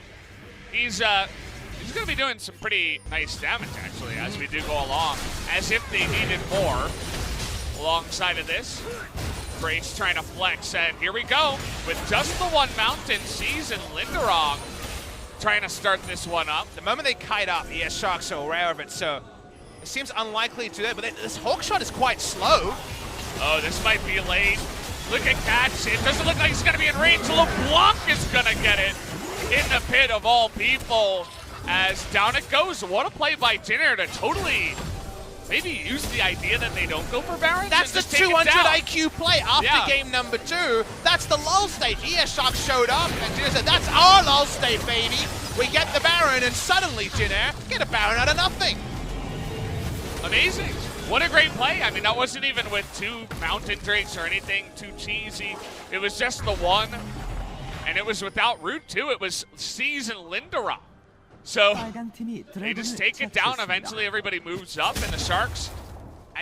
He's going to be doing some pretty nice damage, actually, as we do go along, as if they needed more. Alongside of this, Grace trying to flex, and here we go with just the one mountain season. Lindarang trying to start this one up. The moment they kite up, ES Sharks are aware of it, so it seems unlikely to do it, but this hawk shot is quite slow. Oh, this might be late. Look at Catch. It doesn't look like he's going to be in range. LeBlanc is going to get it in the pit of all people. As down it goes. What a play by Jinaer to totally maybe use the idea that they don't go for Baron. That's the 200 IQ play after game number 2. That's the lull stage. ES Sharks showed up and Jinaer said, that's our lull stage, baby. We get the Baron, and suddenly Jinaer get a Baron out of nothing. Amazing. What a great play. I mean, that wasn't even with 2 mountain drakes or anything too cheesy. It was just the one, and it was without root too. It was season Lindarang. So they just take it down. Eventually everybody moves up, and the Sharks,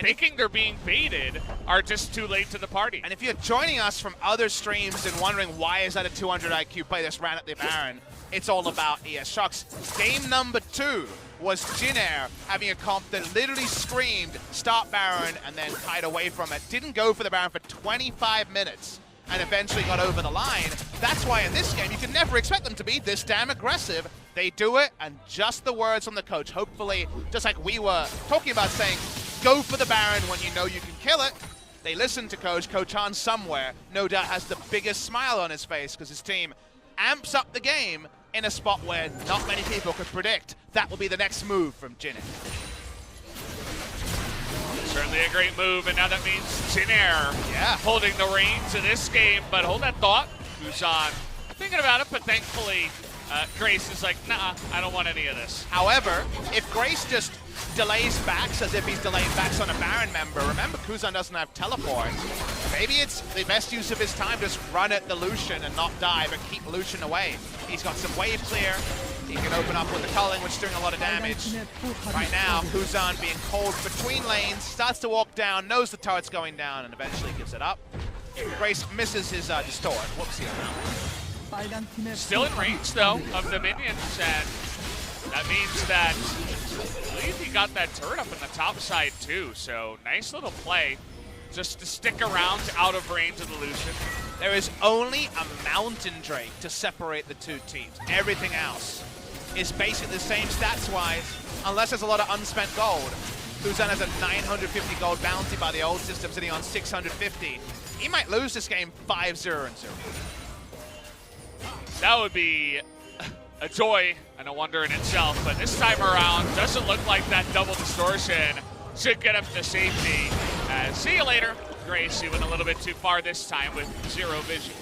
thinking they're being baited, are just too late to the party. And if you're joining us from other streams and wondering why is that a 200 IQ play that's ran at the Baron, it's all about ES Sharks. Game number 2 was Jinaer having a comp that literally screamed, start Baron, and then kite away from it. Didn't go for the Baron for 25 minutes, and eventually got over the line. That's why in this game, you can never expect them to be this damn aggressive. They do it, and just the words from the coach, hopefully, just like we were talking about saying, go for the Baron when you know you can kill it. They listen to Coach. Coach Han somewhere, no doubt, has the biggest smile on his face because his team amps up the game in a spot where not many people could predict that will be the next move from Jinaer. Certainly a great move, and now that means Jinaer holding the reins of this game. But hold that thought, Kuzan. Thinking about it, but thankfully Grace is like, nah, I don't want any of this. However, if Grace just delays backs as if he's delaying backs on a Baron member, remember Kuzan doesn't have teleport. Maybe it's the best use of his time, just run at the Lucian and not die, but keep Lucian away. He's got some wave clear. He can open up with the culling, which is doing a lot of damage. Right now, Kuzan being called between lanes, starts to walk down, knows the turret's going down, and eventually gives it up. Grace misses his distort. Whoopsie on that one. Still in range, though, of the minions, and that means that I believe he got that turret up in the top side, too. So nice little play just to stick around out of range of the Lucian. There is only a Mountain Drake to separate the two teams. Everything else is basically the same stats-wise, unless there's a lot of unspent gold. Kuzan has a 950 gold bounty by the old system, sitting on 650. He might lose this game 5-0. That would be a joy and a wonder in itself, but this time around, doesn't look like that double distortion should get him to safety. See you later. Grace, he went a little bit too far this time with zero vision.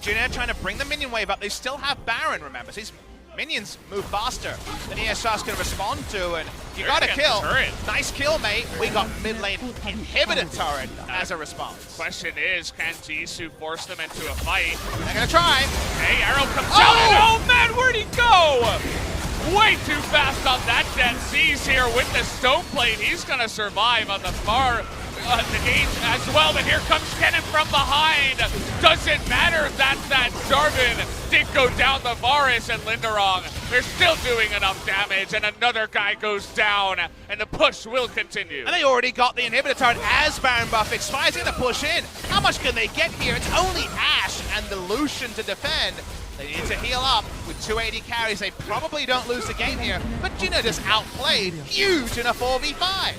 Jinaer trying to bring the minion wave up. They still have Baron, remember. So these minions move faster than ES Sharks can respond to, and you got a kill. Nice kill, mate. We got mid lane inhibitor turret as a response. Question is, can Jisu force them into a fight? They're gonna try. Hey, arrow comes out, and oh man, where'd he go? Way too fast on that Dead Seas here with the stone plate. He's gonna survive on the far engage as well, but here comes Kennen from behind. Doesn't matter that Jarvan did go down the Varus, and Lindarang, they're still doing enough damage, and another guy goes down, and the push will continue. And they already got the inhibitor turret as Baron buff expires. They're gonna push in. How much can they get here? It's only Ashe and the Lucian to defend. They need to heal up with 280 carries. They probably don't lose the game here, but Jinaer just outplayed huge in a 4v5.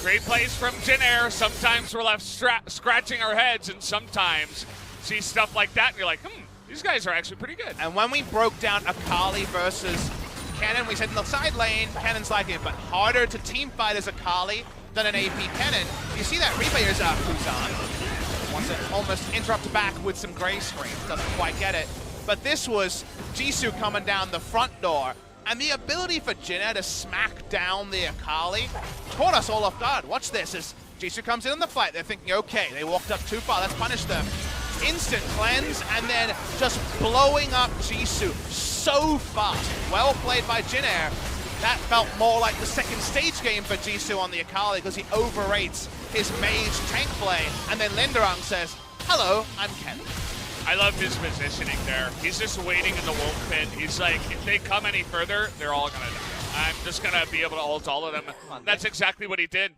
Great plays from Jinaer. Sometimes we're left scratching our heads, and sometimes see stuff like that, and you're like, these guys are actually pretty good. And when we broke down Akali versus Kennen, we said in the side lane, Kennen's like it, but harder to team fight as Akali than an AP Kennen. You see that replay is Kuzan. Wants to almost interrupt back with some gray screen. Doesn't quite get it. But this was Jisu coming down the front door. And the ability for Jinaer to smack down the Akali caught us all off guard. Watch this as Jisu comes in on the fight. They're thinking, okay, they walked up too far, let's punish them. Instant cleanse, and then just blowing up Jisu so fast. Well played by Jinaer. That felt more like the second stage game for Jisu on the Akali because he overrates his mage tank play. And then Lindarang says, hello, I'm Ken. I love his positioning there. He's just waiting in the wolf pit. He's like, if they come any further, they're all gonna die. I'm just gonna be able to ult all of them. That's exactly what he did.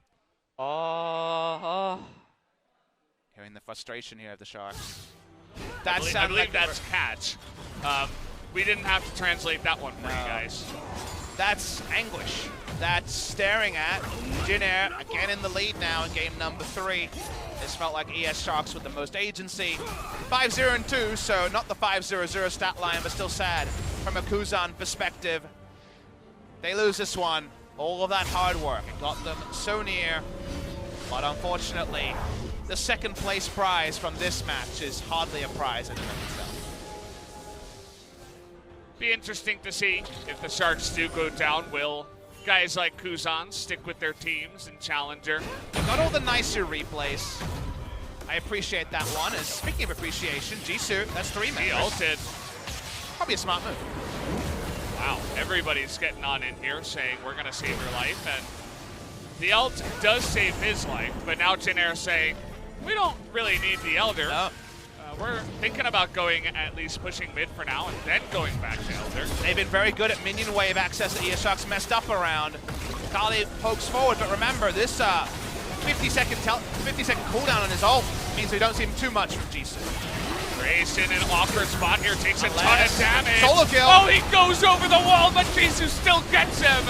Hearing the frustration here of the Sharks. I believe that's catch. We didn't have to translate that one for you guys. That's anguish. That's staring at Jinaer again in the lead now in game number 3. This felt like ES Sharks with the most agency. 5-0-2, so not the 5-0-0 stat line, but still sad from a Kuzan perspective. They lose this one. All of that hard work, it got them so near. But unfortunately, the second place prize from this match is hardly a prize in and of itself. Be interesting to see if the Sharks do go down. Will guys like Kuzan stick with their teams in Challenger? Got all the nicer replays. I appreciate that one. And speaking of appreciation, Jisu, that's 3 members. He ulted. Probably a smart move. Wow, everybody's getting on in here saying we're gonna save your life, and the ult does save his life, but now Jinaer saying, we don't really need the Elder. No. We're thinking about going at least pushing mid for now and then going back to Elder. They've been very good at minion wave access that ES Sharks messed up around. Akali pokes forward, but remember, this 50-second cooldown on his ult means we don't see him too much from Jisu. Grace in an awkward spot here, takes a ton of damage. Solo kill. Oh, he goes over the wall, but Jisu still gets him.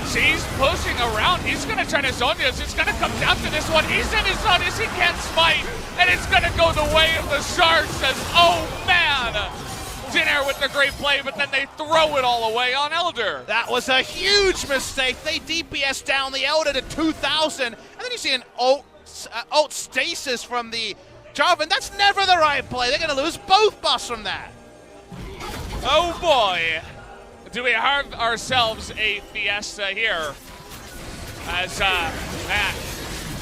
He's pushing around. He's going to try to Zhonya's. It's going to come down to this one. He's in his Zhonya's. He can't smite. And it's going to go the way of the Sharks. Says, oh, man. Jinaer with the great play, but then they throw it all away on Elder. That was a huge mistake. They DPS down the Elder to 2,000. And then you see an ult stasis from the Jarvan. That's never the right play. They're going to lose both buffs from that. Oh, boy. Do we have ourselves a fiesta here? As, man,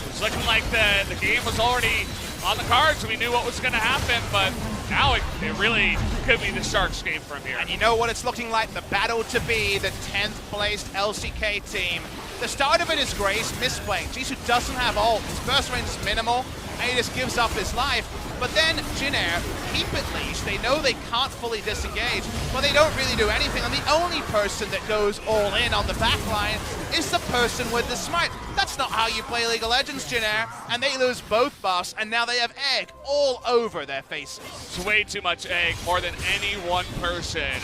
it's looking like the game was already on the cards. We knew what was going to happen, but now it really could be the Sharks game from here. And you know what it's looking like? The battle to be the 10th placed LCK team. The start of it is Grace misplaying. Jisu doesn't have ult. His burst range is minimal, and he just gives up his life. But then Jinaer keep it leash. They know they can't fully disengage, but they don't really do anything. And the only person that goes all in on the back line is the person with the smite. That's not how you play League of Legends, Jinaer. And they lose both buffs, and now they have egg all over their faces. It's way too much egg, more than any one person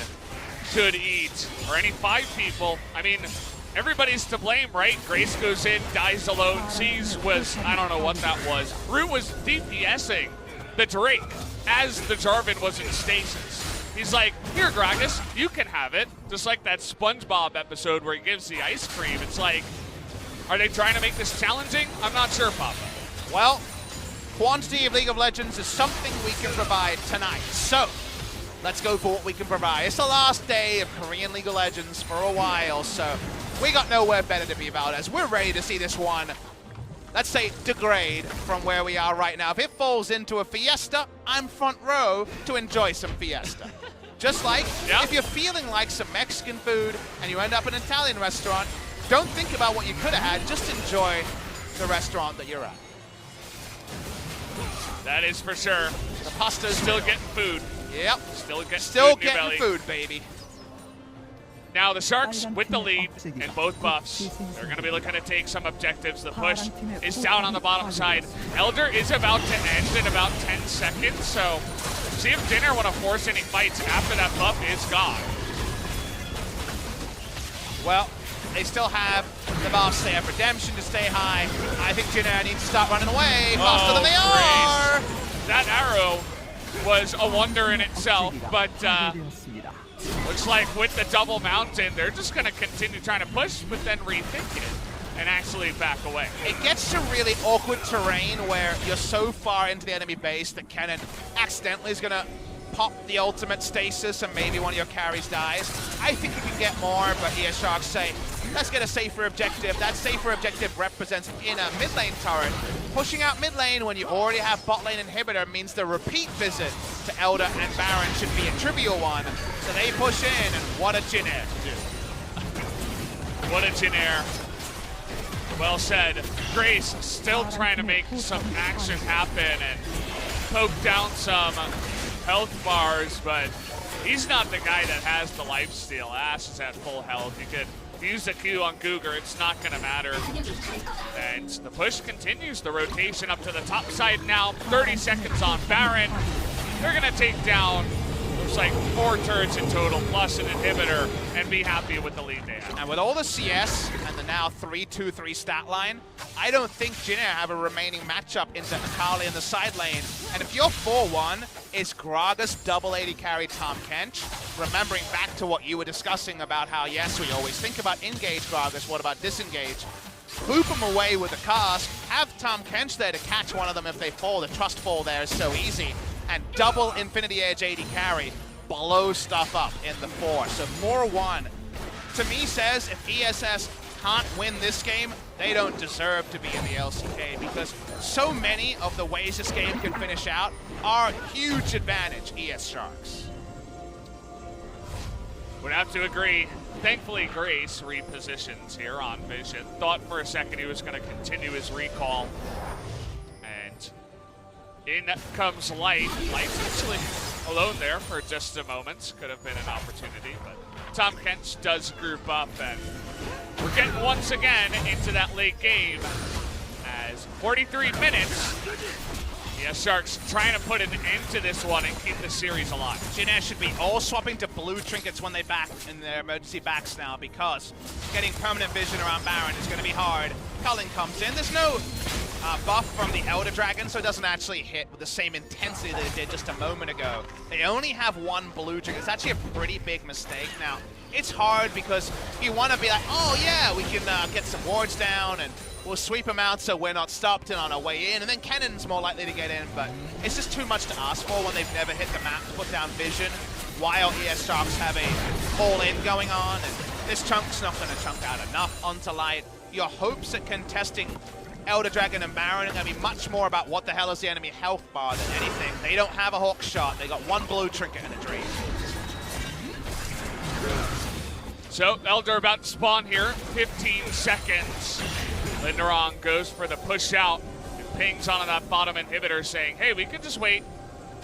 should eat, or any 5 people. I mean, everybody's to blame, right? Grace goes in, dies alone. Sees was, I don't know what that was. Root was DPSing the Drake as the Jarvan was in stasis. He's like, here, Gragas, you can have it. Just like that SpongeBob episode where he gives the ice cream. It's like, are they trying to make this challenging? I'm not sure, Papa. Well, quantity of League of Legends is something we can provide tonight. So, let's go for what we can provide. It's the last day of Korean League of Legends for a while, so we got nowhere better to be about as we're ready to see this one, let's say, degrade from where we are right now. If it falls into a fiesta, I'm front row to enjoy some fiesta. Just like if you're feeling like some Mexican food and you end up in an Italian restaurant, don't think about what you could have had, just enjoy the restaurant that you're at. That is for sure. The pasta's still getting food. Yep. Still getting food, baby. Now the Sharks with the lead in both buffs. They're going to be looking to take some objectives. The push is down on the bottom side. Elder is about to end in about 10 seconds, so see if Jinaer want to force any fights after that buff is gone. Well, they still have the buffs. They have redemption to stay high. I think Jinaer needs to start running away faster than they are. That arrow was a wonder in itself, but looks like with the double mountain, they're just going to continue trying to push, but then rethink it and actually back away. It gets to really awkward terrain where you're so far into the enemy base that Kennen accidentally is going to pop the ultimate stasis and maybe one of your carries dies. I think you can get more, but ES Sharks say, let's get a safer objective. That safer objective represents in a mid lane turret. Pushing out mid lane when you already have bot lane inhibitor means the repeat visit to Elder and Baron should be a trivial one. So they push in, and what a Jin Air to do. What a Jin Air. Well said. Grace still trying to make some action happen and poke down some health bars, but he's not the guy that has the lifesteal. Ashe is at full health. You could use the Q on GuGer, it's not going to matter. And the push continues, the rotation up to the top side now. 30 seconds on Baron. They're going to take down, looks like 4 turrets in total, plus an inhibitor, and be happy with the lead they have. And with all the CS and the now 3-2-3 stat line, I don't think Jin Air have a remaining matchup into Akali in the side lane. And if you're 4-1, it's Gragas double 80 carry Tahm Kench. Remembering back to what you were discussing about how, yes, we always think about engage Gragas, what about disengage? Boop them away with the cast, have Tahm Kench there to catch one of them if they fall. The trust fall there is so easy. And double Infinity Edge 80 carry, blow stuff up in the 4. So 4-1, to me says if ESS can't win this game, they don't deserve to be in the LCK, because so many of the ways this game can finish out are huge advantage ES Sharks. Would have to agree. Thankfully, Grace repositions here on Vision. Thought for a second he was going to continue his recall. And in comes Light. Light's actually alone there for just a moment. Could have been an opportunity, but Tahm Kench does group up, and we're getting once again into that late game as 43 minutes. ES Sharks trying to put an end to this one and keep the series alive. Jinaer should be all swapping to blue trinkets when they back in their emergency backs now, because getting permanent vision around Baron is going to be hard. Culling comes in. There's no buff from the Elder Dragon, so it doesn't actually hit with the same intensity that it did just a moment ago. They only have 1 blue trinket. It's actually a pretty big mistake. Now, it's hard because you want to be like, oh yeah, we can get some wards down and we'll sweep them out so we're not stopped and on our way in, and then Kennen's more likely to get in, but it's just too much to ask for when they've never hit the map to put down vision while ES Sharks have a all-in going on, and this chunk's not going to chunk out enough onto Light. Your hopes at contesting Elder Dragon and Baron are going to be much more about what the hell is the enemy health bar than anything. They don't have a Hawk shot, they got 1 blue trinket and a dream. So, Elder about to spawn here, 15 seconds. Lindarang goes for the push out and pings on that bottom inhibitor saying, hey, we can just wait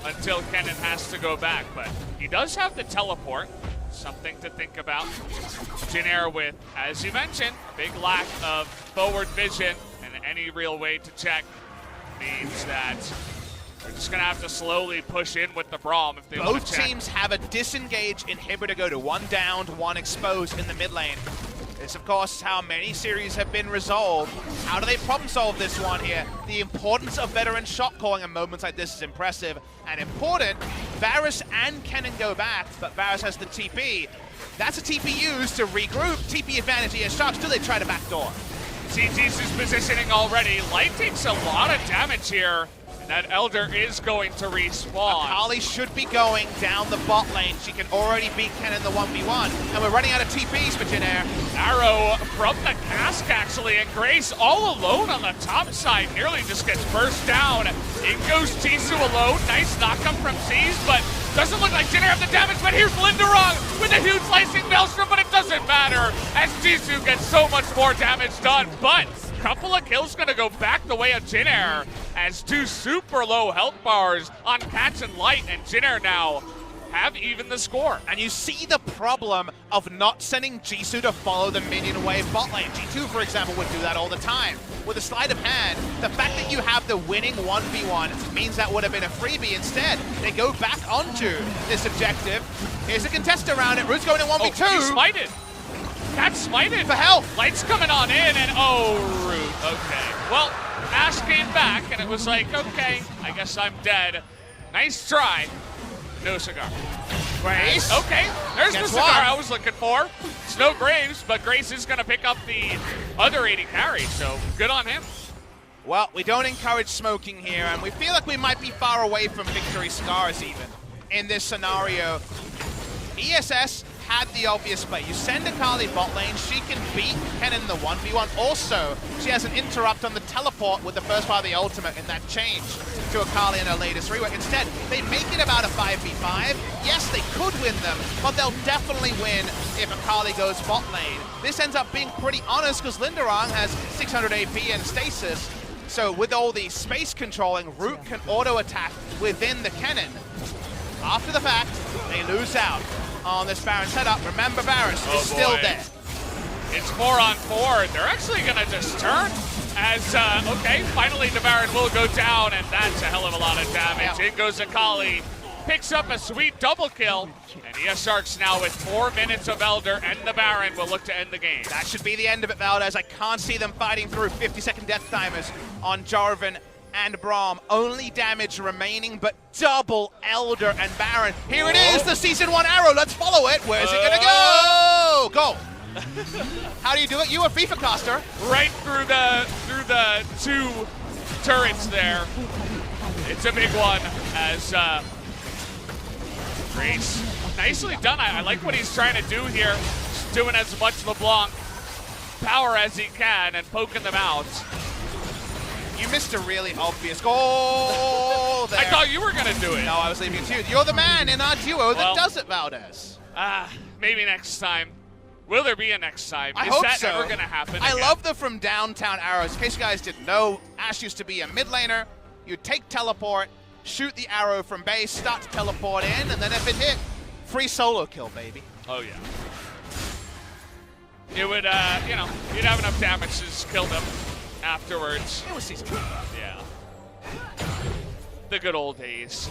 until Kennen has to go back. But he does have the teleport, something to think about. Jinaer with, as you mentioned, big lack of forward vision, and any real way to check means that they're just going to have to slowly push in with the Braum if they want to check. Both teams have a disengage inhibitor go to 1 downed, 1 exposed in the mid lane. This, of course, is how many series have been resolved. How do they problem solve this one here? The importance of veteran shot calling in moments like this is impressive and important. Varus and Kennen go back, but Varus has the TP. That's a TP used to regroup. TP advantage ES Sharks. Do they try to backdoor? See Jisu's positioning already. Light takes a lot of damage here. That Elder is going to respawn. Akali should be going down the bot lane. She can already beat Kennen the 1v1. And we're running out of TPs for Jin Air. Arrow from the cask, actually, and Grace all alone on the top side. Nearly just gets burst down. In goes Jisu alone. Nice knock-up from Z's, but doesn't look like Jin Air have the damage. But here's Lindarang with a huge slicing maelstrom, but it doesn't matter as Jisu gets so much more damage done. But couple of kills gonna go back the way of Jin Air as 2 super low health bars on Catch and Light, and Jin Air now have even the score. And you see the problem of not sending Jisu to follow the minion wave bot lane. G2, for example, would do that all the time. With a sleight of hand, the fact that you have the winning 1v1 means that would have been a freebie. Instead, they go back onto this objective. Here's a contest around it. Root's going in 1v2. Oh, he smited. That's smited. For health. Light's coming on in, and oh, Root. Okay. Well, Ashe came back, and it was like, okay, I guess I'm dead. Nice try. No cigar. Grace. Okay, there's the cigar I was looking for. It's no Graves, but Grace is going to pick up the other 80 carry, so good on him. Well, we don't encourage smoking here, and we feel like we might be far away from victory scars even in this scenario. ESS had the obvious play. You send Akali bot lane, she can beat Kennen in the 1v1. Also, she has an interrupt on the teleport with the first part of the ultimate in that change to Akali in her latest rework. Instead, they make it about a 5v5. Yes, they could win them, but they'll definitely win if Akali goes bot lane. This ends up being pretty honest because Lindarang has 600 AP and stasis. So with all the space controlling, Root can auto-attack within the Kennen. After the fact, they lose out on this Baron setup. Remember, Varus is still there. It's 4-on-4. They're actually going to just turn as, okay, finally the Baron will go down, and that's a hell of a lot of damage. In goes Akali, picks up a sweet double kill, and ES Sharks now with 4 minutes of Elder, and the Baron will look to end the game. That should be the end of it, Valdez. I can't see them fighting through 50-second death timers on Jarvan and Braum. Only damage remaining, but double Elder and Baron. Here it is, the Season 1 arrow. Let's follow it. Where's it gonna go? Go. How do you do it? You a FIFA caster. Right through the 2 turrets there. It's a big one as Grace. Nicely done. I like what he's trying to do here. Just doing as much LeBlanc power as he can and poking them out. You missed a really obvious goal there. I thought you were going to do it. No, I was leaving it to you. You're the man in our duo that does it, Valdez. Maybe next time. Will there be a next time? I hope that so. ever going to happen I again? love the from downtown arrows. In case you guys didn't know, Ashe used to be a mid laner. You'd take teleport, shoot the arrow from base, start to teleport in, and then if it hit, free solo kill, baby. Oh, yeah. It would, you know, you'd have enough damage to just kill them afterwards. It was season 2. Yeah. The good old days.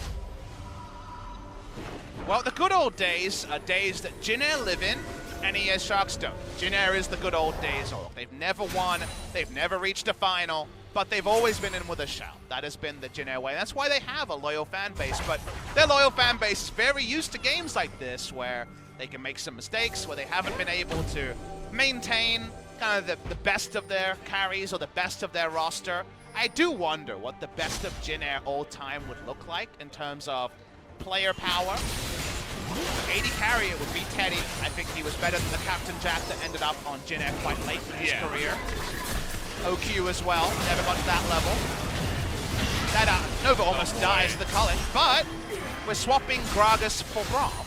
Well, the good old days are days that Jinaer live in, and ES Sharks don't. Jinaer is the good old days. They've never won, they've never reached a final, but they've always been in with a shout. That has been the Jinaer way. That's why they have a loyal fan base, but their loyal fan base is very used to games like this where they can make some mistakes, where they haven't been able to maintain kind of the best of their carries or the best of their roster. I do wonder what the best of Jinaer all time would look like in terms of player power. AD carry, it would be Teddy. I think he was better than the Captain Jack that ended up on Jinaer quite late in his career. OQ as well, never got to that level. That Nova almost dies the Culling, but we're swapping Gragas for Braum.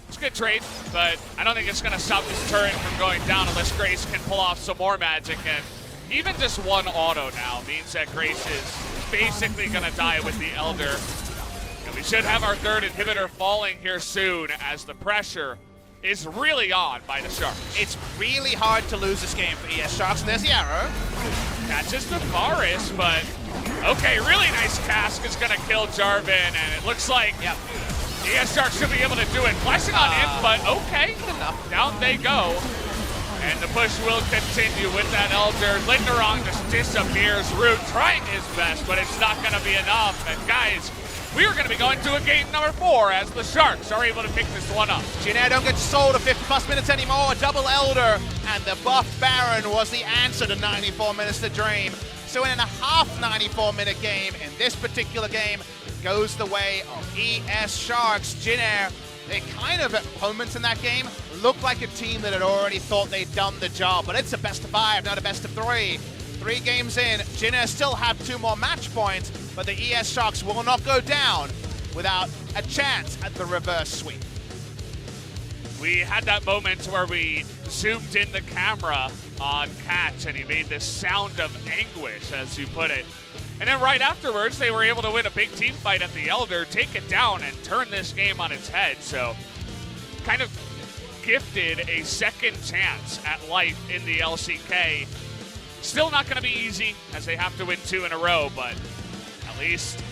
It's a good trade, but I don't think it's going to stop this turret from going down unless Grace can pull off some more magic. And even just one auto now means that Grace is basically going to die with the Elder. And we should have our third inhibitor falling here soon as the pressure is really on by the Sharks. It's really hard to lose this game for ES Sharks, and there's the arrow. Catches the Varus, but okay, really nice cast is going to kill Jarvan, and it looks like ES Sharks should be able to do it. Flashing on in, but okay, down they go. And the push will continue with that Elder. Lindarang just disappears. Root trying his best, but it's not going to be enough. And guys, we are going to be going to a game number 4 as the Sharks are able to pick this one up. Jinaer don't get sold to 50+ minutes anymore. Double Elder, and the buff Baron was the answer to 94 minutes to drain. So in a half 94-minute game, in this particular game, goes the way of ES Sharks. Jinaer, they kind of, at moments in that game, looked like a team that had already thought they'd done the job, but it's a best of 5, not a best of 3. 3 games in, Jinaer still have 2 more match points, but the ES Sharks will not go down without a chance at the reverse sweep. We had that moment where we zoomed in the camera on Catch and he made this sound of anguish, as you put it. And then right afterwards, they were able to win a big team fight at the Elder, take it down, and turn this game on its head. So, kind of gifted a second chance at life in the LCK. Still not going to be easy, as they have to win 2 in a row, but at least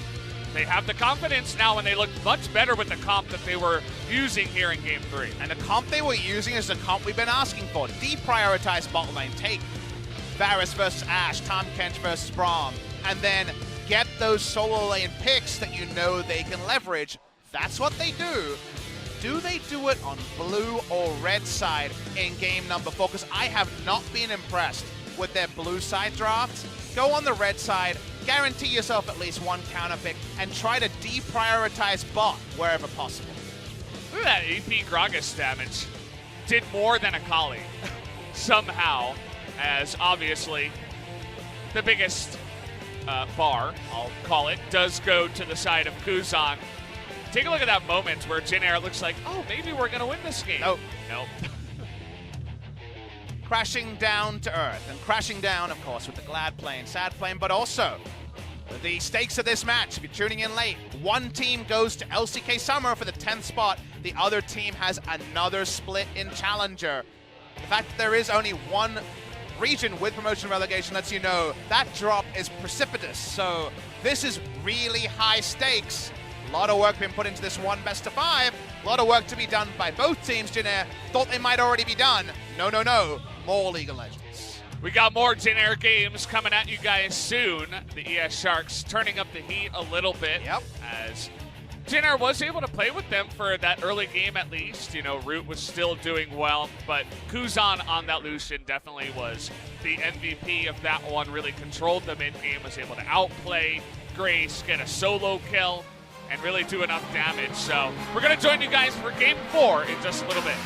they have the confidence now, and they look much better with the comp that they were using here in Game 3. And the comp they were using is the comp we've been asking for. Deprioritize bot lane, take Varus versus Ashe, Tahm Kench versus Braum, and then get those solo lane picks that you know they can leverage. That's what they do. Do they do it on blue or red side in game number 4? Because I have not been impressed with their blue side drafts. Go on the red side, guarantee yourself at least 1 counter pick, and try to deprioritize bot wherever possible. Look at that AP Gragas damage. did more than Akali somehow, as obviously the biggest bar, I'll call it, does go to the side of Kuzan. Take a look at that moment where Jin Air looks like, oh, maybe we're going to win this game. Nope. Nope. Crashing down to earth, and crashing down, of course, with the glad plane, sad plane, but also the stakes of this match. If you're tuning in late, one team goes to LCK Summer for the 10th spot. The other team has another split in Challenger. The fact that there is only one region with promotion relegation lets you know that drop is precipitous. So this is really high stakes. A lot of work being put into this one best of 5. A lot of work to be done by both teams. Jinaer thought they might already be done. No, no, no. More League of Legends. We got more Jin Air games coming at you guys soon. The ES Sharks turning up the heat a little bit. Yep. As Jin Air was able to play with them for that early game at least. You know, Root was still doing well, but Kuzan on that Lucian definitely was the MVP of that one. Really controlled the mid-game, was able to outplay Grace, get a solo kill, and really do enough damage. So we're going to join you guys for Game 4 in just a little bit.